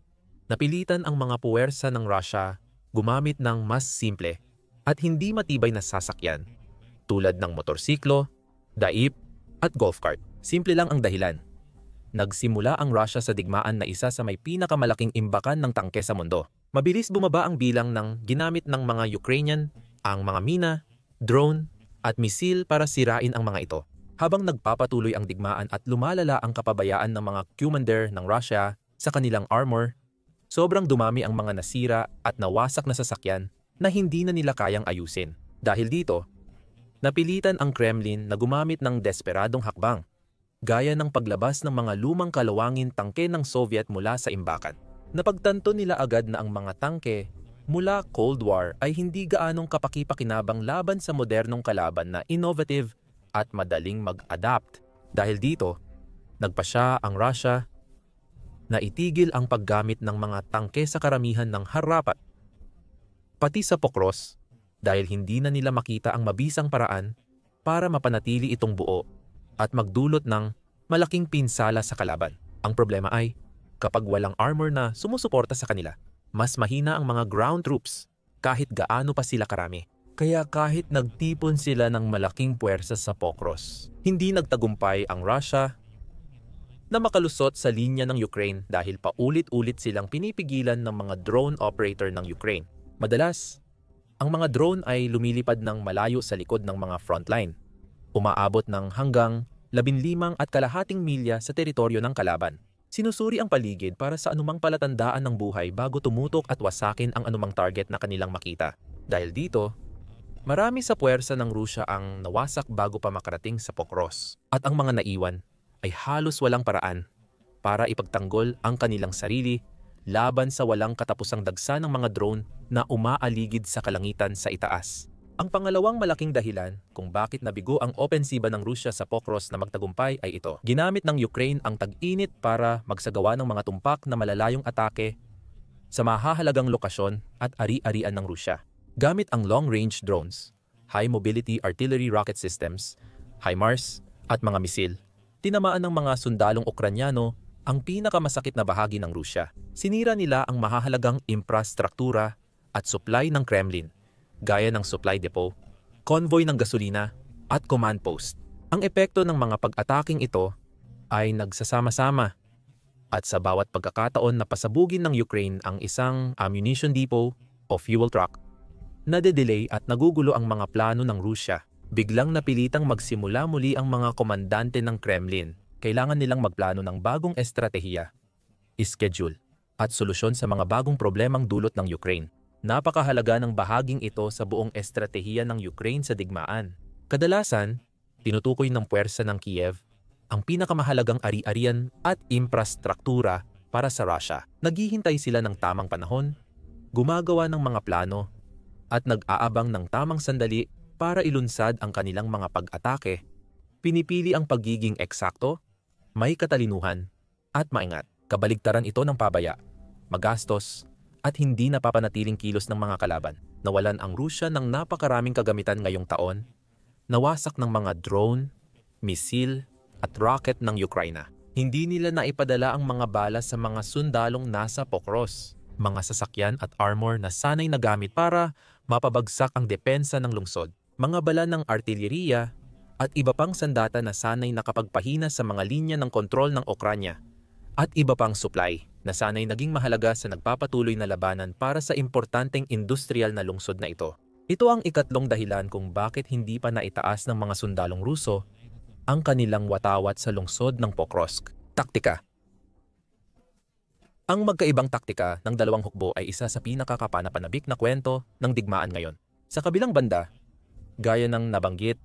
napilitan ang mga puwersa ng Russia gumamit ng mas simple at hindi matibay na sasakyan tulad ng motorsiklo, daip at golf cart. Simple lang ang dahilan. Nagsimula ang Russia sa digmaan na isa sa may pinakamalaking imbakan ng tangke sa mundo. Mabilis bumaba ang bilang ng ginamit ng mga Ukrainian, ang mga mina, drone at misil para sirain ang mga ito. Habang nagpapatuloy ang digmaan at lumalala ang kapabayaan ng mga commander ng Russia sa kanilang armor, sobrang dumami ang mga nasira at nawasak na sasakyan na hindi na nila kayang ayusin. Dahil dito, napilitan ang Kremlin na gumamit ng desperadong hakbang, gaya ng paglabas ng mga lumang kalawangin tangke ng Soviet mula sa imbakan. Napagtanto nila agad na ang mga tangke mula Cold War ay hindi gaanong kapaki-pakinabang laban sa modernong kalaban na innovative at madaling mag-adapt. Dahil dito, nagpasya ang Russia na itigil ang paggamit ng mga tangke sa karamihan ng harapat, pati sa Pokros, dahil hindi na nila makita ang mabisang paraan para mapanatili itong buo at magdulot ng malaking pinsala sa kalaban. Ang problema ay, kapag walang armor na sumusuporta sa kanila, mas mahina ang mga ground troops kahit gaano pa sila karami. Kaya kahit nagtipon sila ng malaking puwersa sa Pokros, hindi nagtagumpay ang Russia na makalusot sa linya ng Ukraine dahil paulit-ulit silang pinipigilan ng mga drone operator ng Ukraine. Madalas, ang mga drone ay lumilipad ng malayo sa likod ng mga frontline, umaabot ng hanggang 15 at kalahating milya sa teritoryo ng kalaban. Sinusuri ang paligid para sa anumang palatandaan ng buhay bago tumutok at wasakin ang anumang target na kanilang makita. Dahil dito, marami sa puwersa ng Rusya ang nawasak bago pa makarating sa Pokros, at ang mga naiwan ay halos walang paraan para ipagtanggol ang kanilang sarili laban sa walang katapusang dagsa ng mga drone na umaaligid sa kalangitan sa itaas. Ang pangalawang malaking dahilan kung bakit nabigo ang opensiba ng Rusya sa Pokros na magtagumpay ay ito. Ginamit ng Ukraine ang tag-init para magsagawa ng mga tumpak na malalayong atake sa mahahalagang lokasyon at ari-arian ng Rusya. Gamit ang long-range drones, high-mobility artillery rocket systems, HIMARS at mga misil, tinamaan ng mga sundalong Ukranyano ang pinakamasakit na bahagi ng Rusya. Sinira nila ang mahahalagang infrastruktura at supply ng Kremlin, gaya ng supply depot, convoy ng gasolina, at command post. Ang epekto ng mga pag-ataking ito ay nagsasama-sama, at sa bawat pagkakataon na pasabugin ng Ukraine ang isang ammunition depot o fuel truck, Nade-delay at nagugulo ang mga plano ng Rusya. Biglang napilitang magsimula muli ang mga komandante ng Kremlin. Kailangan nilang magplano ng bagong estratehiya, schedule, at solusyon sa mga bagong problemang dulot ng Ukraine. Napakahalaga ng bahaging ito sa buong estratehiya ng Ukraine sa digmaan. Kadalasan, tinutukoy ng puwersa ng Kiev ang pinakamahalagang ari-arian at infrastruktura para sa Russia. Naghihintay sila ng tamang panahon, gumagawa ng mga plano, at nag-aabang ng tamang sandali para ilunsad ang kanilang mga pag-atake. Pinipili ang pagiging eksakto, may katalinuhan, at maingat. Kabaligtaran ito ng pabaya, magastos, at hindi napapanatiling kilos ng mga kalaban. Nawalan ang Rusya ng napakaraming kagamitan ngayong taon, nawasak ng mga drone, misil, at rocket ng Ukraina. Hindi nila naipadala ang mga bala sa mga sundalong nasa Pokros, mga sasakyan at armor na sanay nagamit para mapabagsak ang depensa ng lungsod. Mga bala ng artilleriya at iba pang sandata na sanay nakapagpahina sa mga linya ng kontrol ng Ukranya, at iba pang supply na sanay naging mahalaga sa nagpapatuloy na labanan para sa importanteng industrial na lungsod na ito. Ito ang ikatlong dahilan kung bakit hindi pa naitaas ng mga sundalong Ruso ang kanilang watawat sa lungsod ng Pokrovsk. Taktika. Ang magkaibang taktika ng dalawang hukbo ay isa sa pinakakapanapanabik na kwento ng digmaan ngayon. Sa kabilang banda, gaya ng nabanggit,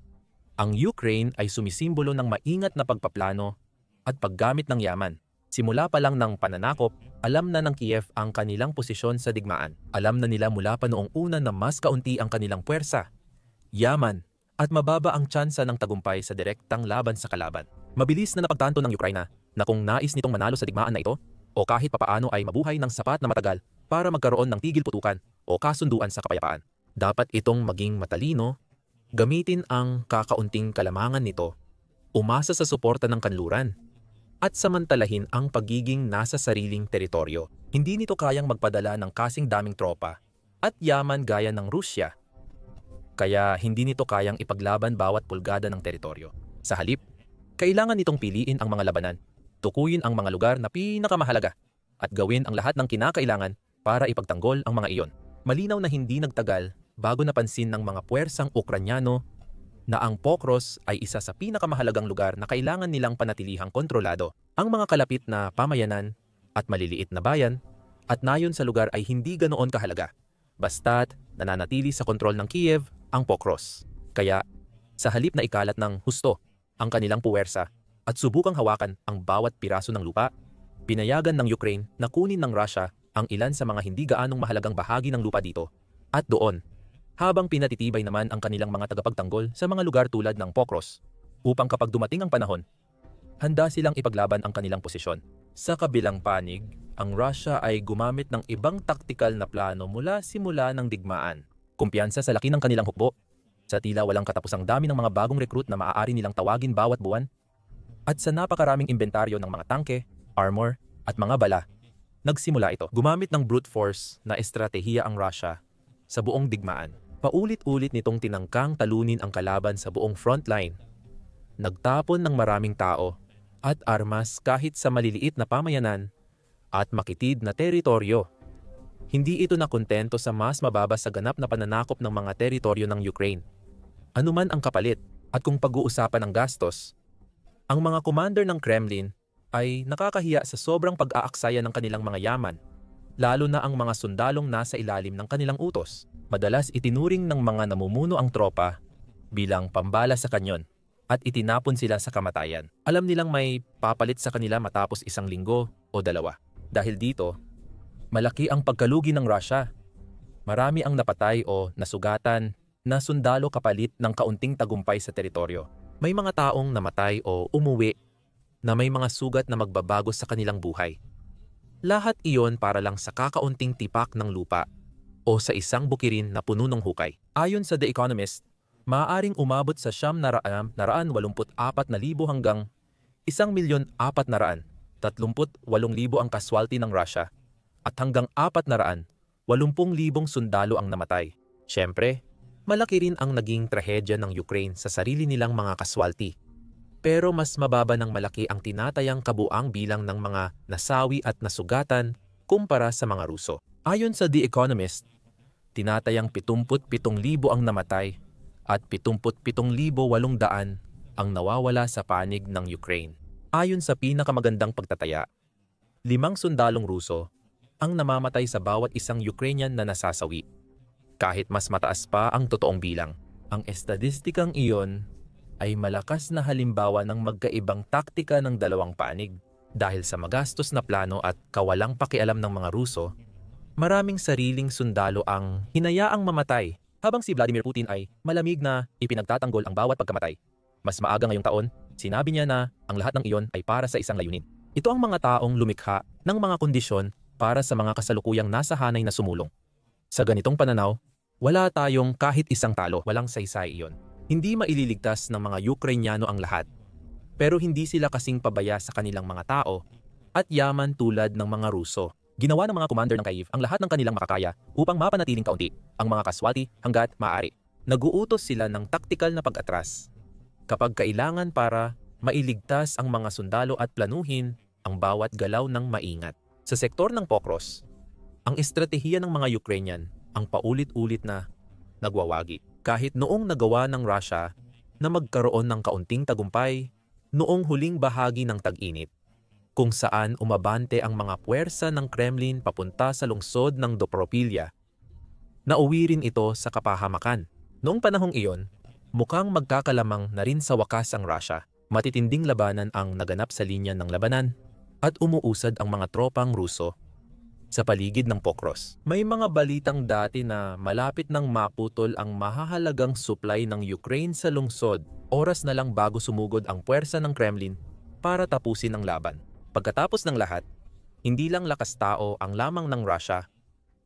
ang Ukraine ay sumisimbolo ng maingat na pagpaplano at paggamit ng yaman. Simula pa lang ng pananakop, alam na ng Kiev ang kanilang posisyon sa digmaan. Alam na nila mula pa noong una na mas kaunti ang kanilang puwersa, yaman, at mababa ang tsansa ng tagumpay sa direktang laban sa kalaban. Mabilis na napagtanto ng Ukraina na kung nais nitong manalo sa digmaan na ito, o kahit papaano ay mabuhay ng sapat na matagal para magkaroon ng tigil putukan o kasunduan sa kapayapaan, dapat itong maging matalino, gamitin ang kakaunting kalamangan nito, umasa sa suporta ng kanluran, at samantalahin ang pagiging nasa sariling teritoryo. Hindi nito kayang magpadala ng kasing daming tropa at yaman gaya ng Rusya, kaya hindi nito kayang ipaglaban bawat pulgada ng teritoryo. Sa halip, kailangan nitong piliin ang mga labanan, tukuyin ang mga lugar na pinakamahalaga, at gawin ang lahat ng kinakailangan para ipagtanggol ang mga iyon. Malinaw na hindi nagtagal bago napansin ng mga puwersang Ukranyano na ang Pokros ay isa sa pinakamahalagang lugar na kailangan nilang panatilihang kontrolado. Ang mga kalapit na pamayanan at maliliit na bayan at nayon sa lugar ay hindi ganoon kahalaga, basta't nananatili sa kontrol ng Kiev ang Pokros. Kaya, sa halip na ikalat ng husto ang kanilang puwersa at subukang hawakan ang bawat piraso ng lupa, pinayagan ng Ukraine na kunin ng Russia ang ilan sa mga hindi gaanong mahalagang bahagi ng lupa dito at doon, habang pinatitibay naman ang kanilang mga tagapagtanggol sa mga lugar tulad ng Pokros, upang kapag dumating ang panahon, handa silang ipaglaban ang kanilang posisyon. Sa kabilang panig, ang Russia ay gumamit ng ibang taktikal na plano mula simula ng digmaan. Kumpiyansa sa laki ng kanilang hukbo, sa tila walang katapusang dami ng mga bagong recruit na maaari nilang tawagin bawat buwan, at sa napakaraming inventaryo ng mga tangke, armor, at mga bala, nagsimula ito. Gumamit ng brute force na estratehiya ang Russia sa buong digmaan. Paulit-ulit nitong tinangkang talunin ang kalaban sa buong frontline. Nagtapon ng maraming tao at armas kahit sa maliliit na pamayanan at makitid na teritoryo. Hindi ito nakontento sa mas mababa sa ganap na pananakop ng mga teritoryo ng Ukraine. Anuman ang kapalit, at kung pag-uusapan ang gastos, ang mga commander ng Kremlin ay nakakahiya sa sobrang pag-aaksaya ng kanilang mga yaman, lalo na ang mga sundalong nasa ilalim ng kanilang utos. Madalas itinuring ng mga namumuno ang tropa bilang pambala sa kanyon at itinapon sila sa kamatayan. Alam nilang may papalit sa kanila matapos 1 linggo o 2. Dahil dito, malaki ang pagkalugi ng Russia. Marami ang napatay o nasugatan na sundalo kapalit ng kaunting tagumpay sa teritoryo. May mga taong namatay o umuwi na may mga sugat na magbabago sa kanilang buhay. Lahat iyon para lang sa kakaunting tipak ng lupa o sa isang bukirin na puno ng hukay. Ayon sa The Economist, maaaring umabot sa 984,000 hanggang 1,438,000 ang kaswalti ng Russia at hanggang 480,000 sundalo ang namatay. Siyempre, malaki rin ang naging trahedya ng Ukraine sa sarili nilang mga kaswalti. Pero mas mababa ng malaki ang tinatayang kabuang bilang ng mga nasawi at nasugatan kumpara sa mga Ruso. Ayon sa The Economist, tinatayang 77,000 ang namatay at 77,800 ang nawawala sa panig ng Ukraine. Ayon sa pinakamagandang pagtataya, 5 sundalong Ruso ang namamatay sa bawat isang Ukrainian na nasasawi. Kahit mas mataas pa ang totoong bilang, ang estadistikang iyon ay malakas na halimbawa ng magkaibang taktika ng dalawang panig. Dahil sa magastos na plano at kawalang pakialam ng mga Ruso, maraming sariling sundalo ang hinayaang mamatay, habang si Vladimir Putin ay malamig na ipinagtatanggol ang bawat pagkamatay. Mas maaga ngayong taon, sinabi niya na ang lahat ng iyon ay para sa isang layunin. Ito ang mga taong lumikha ng mga kondisyon para sa mga kasalukuyang nasa hanay na sumulong. Sa ganitong pananaw, wala tayong kahit isang talo, walang saysay iyon. Hindi maililigtas ng mga Ukrainyano ang lahat. Pero hindi sila kasing pabaya sa kanilang mga tao at yaman tulad ng mga Ruso. Ginawa ng mga commander ng Kyiv ang lahat ng kanilang makakaya upang mapanatiling kaunti ang mga kaswati hanggat maaari. Naguutos sila ng taktikal na pag-atras kapag kailangan para mailigtas ang mga sundalo at planuhin ang bawat galaw ng maingat. Sa sektor ng Pokros, ang estratehiya ng mga Ukrainian ang paulit-ulit na nagwawagi. Kahit noong nagawa ng Russia na magkaroon ng kaunting tagumpay noong huling bahagi ng tag-init, kung saan umabante ang mga puwersa ng Kremlin papunta sa lungsod ng Dobropilya. Nauwi rin ito sa kapahamakan. Noong panahong iyon, mukhang magkakalamang na rin sa wakas ang Russia. Matitinding labanan ang naganap sa linya ng labanan at umuusad ang mga tropang Ruso sa paligid ng Pokros. May mga balitang dati na malapit nang maputol ang mahahalagang supply ng Ukraine sa lungsod, oras na lang bago sumugod ang puwersa ng Kremlin para tapusin ang laban. Pagkatapos ng lahat, hindi lang lakas tao ang lamang ng Russia,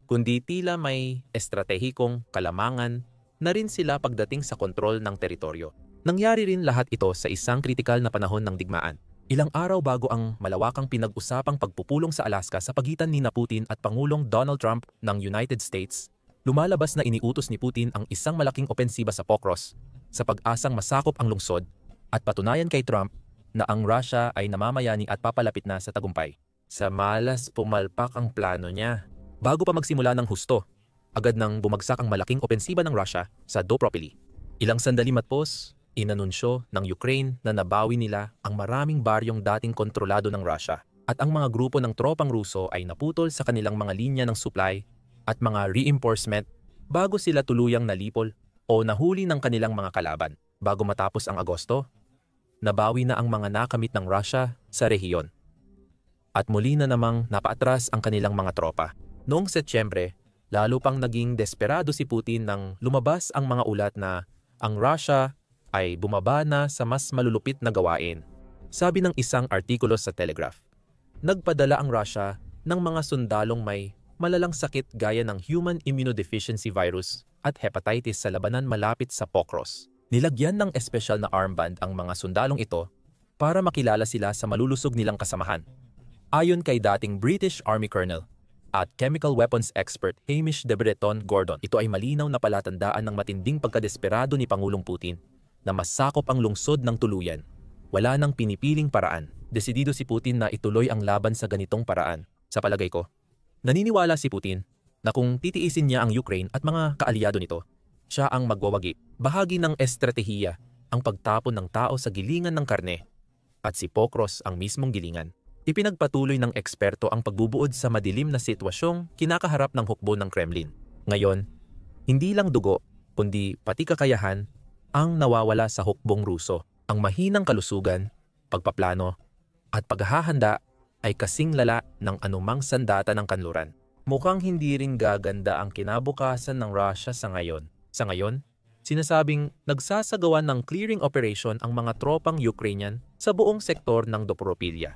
kundi tila may estratehikong kalamangan na rin sila pagdating sa kontrol ng teritoryo. Nangyari rin lahat ito sa isang kritikal na panahon ng digmaan. Ilang araw bago ang malawakang pinag-usapang pagpupulong sa Alaska sa pagitan ni Putin at Pangulong Donald Trump ng United States, lumalabas na iniutos ni Putin ang isang malaking opensiba sa Pokros sa pag-asang masakop ang lungsod at patunayan kay Trump na ang Russia ay namamayani at papalapit na sa tagumpay. Sa malas pumalpak ang plano niya. Bago pa magsimula ng husto, agad nang bumagsak ang malaking opensiba ng Russia sa Dobropily. Ilang sandali matapos, inanunsyo ng Ukraine na nabawi nila ang maraming baryong dating kontrolado ng Russia at ang mga grupo ng tropang Ruso ay naputol sa kanilang mga linya ng supply at mga reinforcement bago sila tuluyang nalipol o nahuli ng kanilang mga kalaban. Bago matapos ang Agosto, nabawi na ang mga nakamit ng Russia sa rehiyon. At muli na namang napaatras ang kanilang mga tropa. Noong Setyembre, lalo pang naging desperado si Putin nang lumabas ang mga ulat na ang Russia ay bumaba na sa mas malulupit na gawain. Sabi ng isang artikulo sa Telegraph, nagpadala ang Russia ng mga sundalong may malalang sakit gaya ng human immunodeficiency virus at hepatitis sa labanan malapit sa Pokros. Nilagyan ng espesyal na armband ang mga sundalong ito para makilala sila sa malulusog nilang kasamahan. Ayon kay dating British Army Colonel at chemical weapons expert Hamish de Breton Gordon, ito ay malinaw na palatandaan ng matinding pagkadesperado ni Pangulong Putin na masakop ang lungsod ng tuluyan. Wala nang pinipiling paraan. Desidido si Putin na ituloy ang laban sa ganitong paraan. Sa palagay ko, naniniwala si Putin na kung titiisin niya ang Ukraine at mga kaalyado nito, siya ang magwawagi. Bahagi ng estratehiya ang pagtapon ng tao sa gilingan ng karne at si Pokros ang mismong gilingan. Ipinagpatuloy ng eksperto ang pagbubuod sa madilim na sitwasyong kinakaharap ng hukbo ng Kremlin. Ngayon, hindi lang dugo, kundi pati kakayahan ang nawawala sa hukbong Ruso. Ang mahinang kalusugan, pagpaplano, at paghahanda ay kasing lala ng anumang sandata ng kanluran. Mukhang hindi rin gaganda ang kinabukasan ng Russia sa ngayon. Sa ngayon, sinasabing nagsasagawa ng clearing operation ang mga tropang Ukrainian sa buong sektor ng Dobropilya,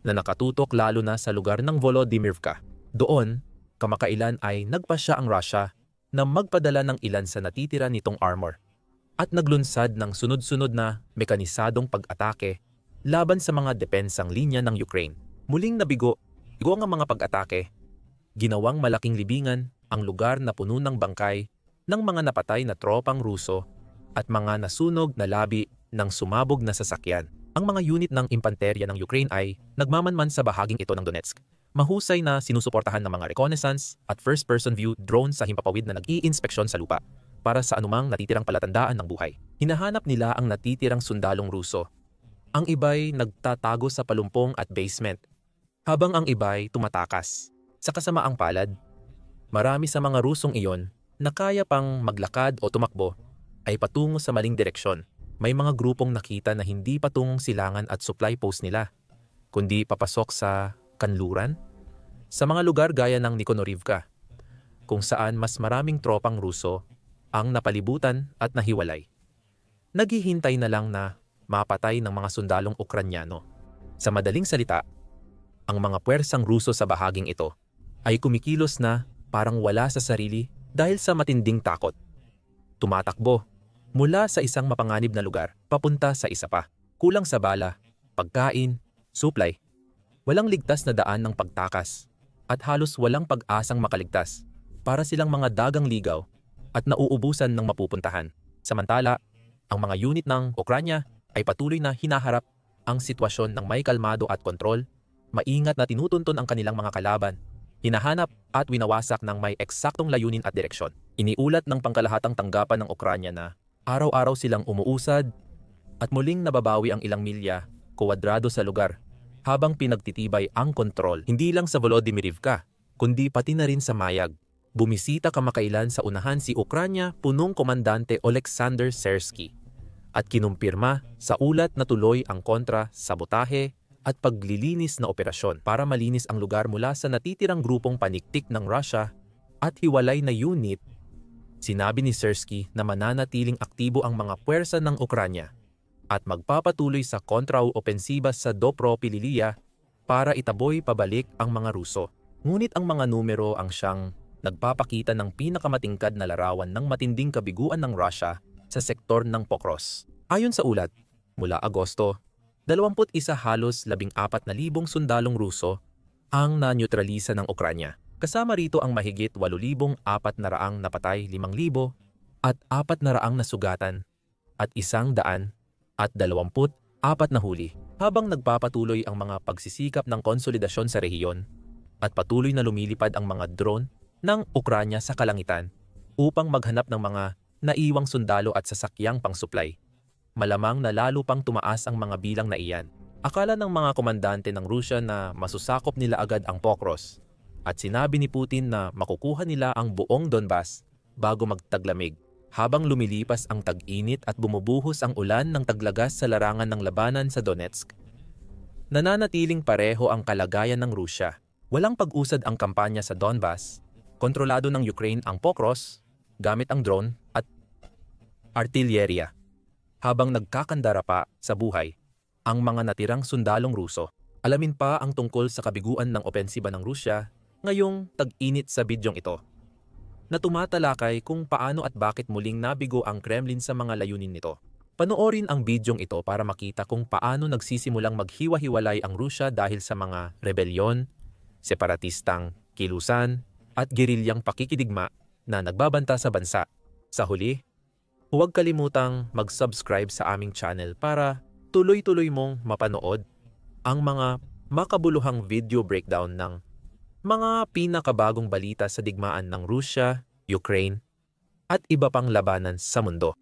na nakatutok lalo na sa lugar ng Volodymyrka. Doon, kamakailan ay nagpasya ang Russia na magpadala ng ilan sa natitira nitong armor at naglunsad ng sunod-sunod na mekanisadong pag-atake laban sa mga depensang linya ng Ukraine. Muling nabigo ang mga pag-atake, ginawang malaking libingan ang lugar na puno ng bangkay ng mga napatay na tropang Ruso at mga nasunog na labi ng sumabog na sasakyan. Ang mga unit ng impanterya ng Ukraine ay nagmamanman sa bahaging ito ng Donetsk Mahusay na sinusuportahan ng mga reconnaissance at first-person view drone sa himpapawid na nag-iinspeksyon sa lupa para sa anumang natitirang palatandaan ng buhay. Hinahanap nila ang natitirang sundalong Ruso. Ang iba'y nagtatago sa palumpong at basement, habang ang iba'y tumatakas. Sa kasamaang palad, marami sa mga Rusong iyon na kaya pang maglakad o tumakbo ay patungo sa maling direksyon. May mga grupong nakita na hindi patungong silangan at supply post nila, kundi papasok sa kanluran, sa mga lugar gaya ng Nikonorivka, kung saan mas maraming tropang Ruso ang napalibutan at nahiwalay. Naghihintay na lang na mapatay ng mga sundalong Ukranyano. Sa madaling salita, ang mga puwersang Ruso sa bahaging ito ay kumikilos na parang wala sa sarili dahil sa matinding takot. Tumatakbo mula sa isang mapanganib na lugar papunta sa isa pa. Kulang sa bala, pagkain, supply. Walang ligtas na daan ng pagtakas at halos walang pag-asang makaligtas. Para silang mga dagang ligaw at nauubusan ng mapupuntahan. Samantala, ang mga unit ng Ukranya ay patuloy na hinaharap ang sitwasyon ng may kalmado at kontrol, maingat na tinutuntun ang kanilang mga kalaban, hinahanap at winawasak ng may eksaktong layunin at direksyon. Iniulat ng pangkalahatang tanggapan ng Ukranya na araw-araw silang umuusad at muling nababawi ang ilang milya, kuwadrado sa lugar, habang pinagtitibay ang kontrol hindi lang sa Volodymyrivka, kundi pati na rin sa Mayag. Bumisita kamakailan sa unahan si Ukranya punong komandante Oleksandr Sersky at kinumpirma sa ulat na tuloy ang kontra, sabotahe at paglilinis na operasyon para malinis ang lugar mula sa natitirang grupong paniktik ng Russia at hiwalay na unit. Sinabi ni Sersky na mananatiling aktibo ang mga puwersa ng Ukranya at magpapatuloy sa kontra-opensiba sa Dnipropetrovsk para itaboy pabalik ang mga Ruso. Ngunit ang mga numero ang siyang nagpapakita ng pinakamatingkad na larawan ng matinding kabiguan ng Russia sa sektor ng Pokros. Ayon sa ulat, mula Agosto, 21 halos 14,000 sundalong Ruso ang na-neutralisa ng Ukranya. Kasama rito ang mahigit 8,400 napatay, 5,000 at 400 nasugatan at 124 na huli. Habang nagpapatuloy ang mga pagsisikap ng konsolidasyon sa rehiyon at patuloy na lumilipad ang mga drone ng Ukranya sa kalangitan upang maghanap ng mga naiwang sundalo at sasakyang pang-supply, malamang na lalo pang tumaas ang mga bilang na iyan. Akala ng mga komandante ng Rusya na masusakop nila agad ang Pokros at sinabi ni Putin na makukuha nila ang buong Donbas bago magtaglamig. Habang lumilipas ang tag-init at bumubuhos ang ulan ng taglagas sa larangan ng labanan sa Donetsk, nananatiling pareho ang kalagayan ng Rusya. Walang pag-usad ang kampanya sa Donbas, kontrolado ng Ukraine ang Pokros gamit ang drone at artillerya, habang nagkakandara pa sa buhay ang mga natirang sundalong Ruso. Alamin pa ang tungkol sa kabiguan ng opensiba ng Rusya ngayong tag-init sa bidyong ito, na tumatalakay kung paano at bakit muling nabigo ang Kremlin sa mga layunin nito. Panoorin ang bidyong ito para makita kung paano nagsisimulang maghiwa-hiwalay ang Rusya dahil sa mga rebelyon, separatistang kilusan, at gerilyang pakikidigma na nagbabanta sa bansa. Sa huli, huwag kalimutang mag-subscribe sa aming channel para tuloy-tuloy mong mapanood ang mga makabuluhang video breakdown ng mga pinakabagong balita sa digmaan ng Rusya, Ukraine, at iba pang labanan sa mundo.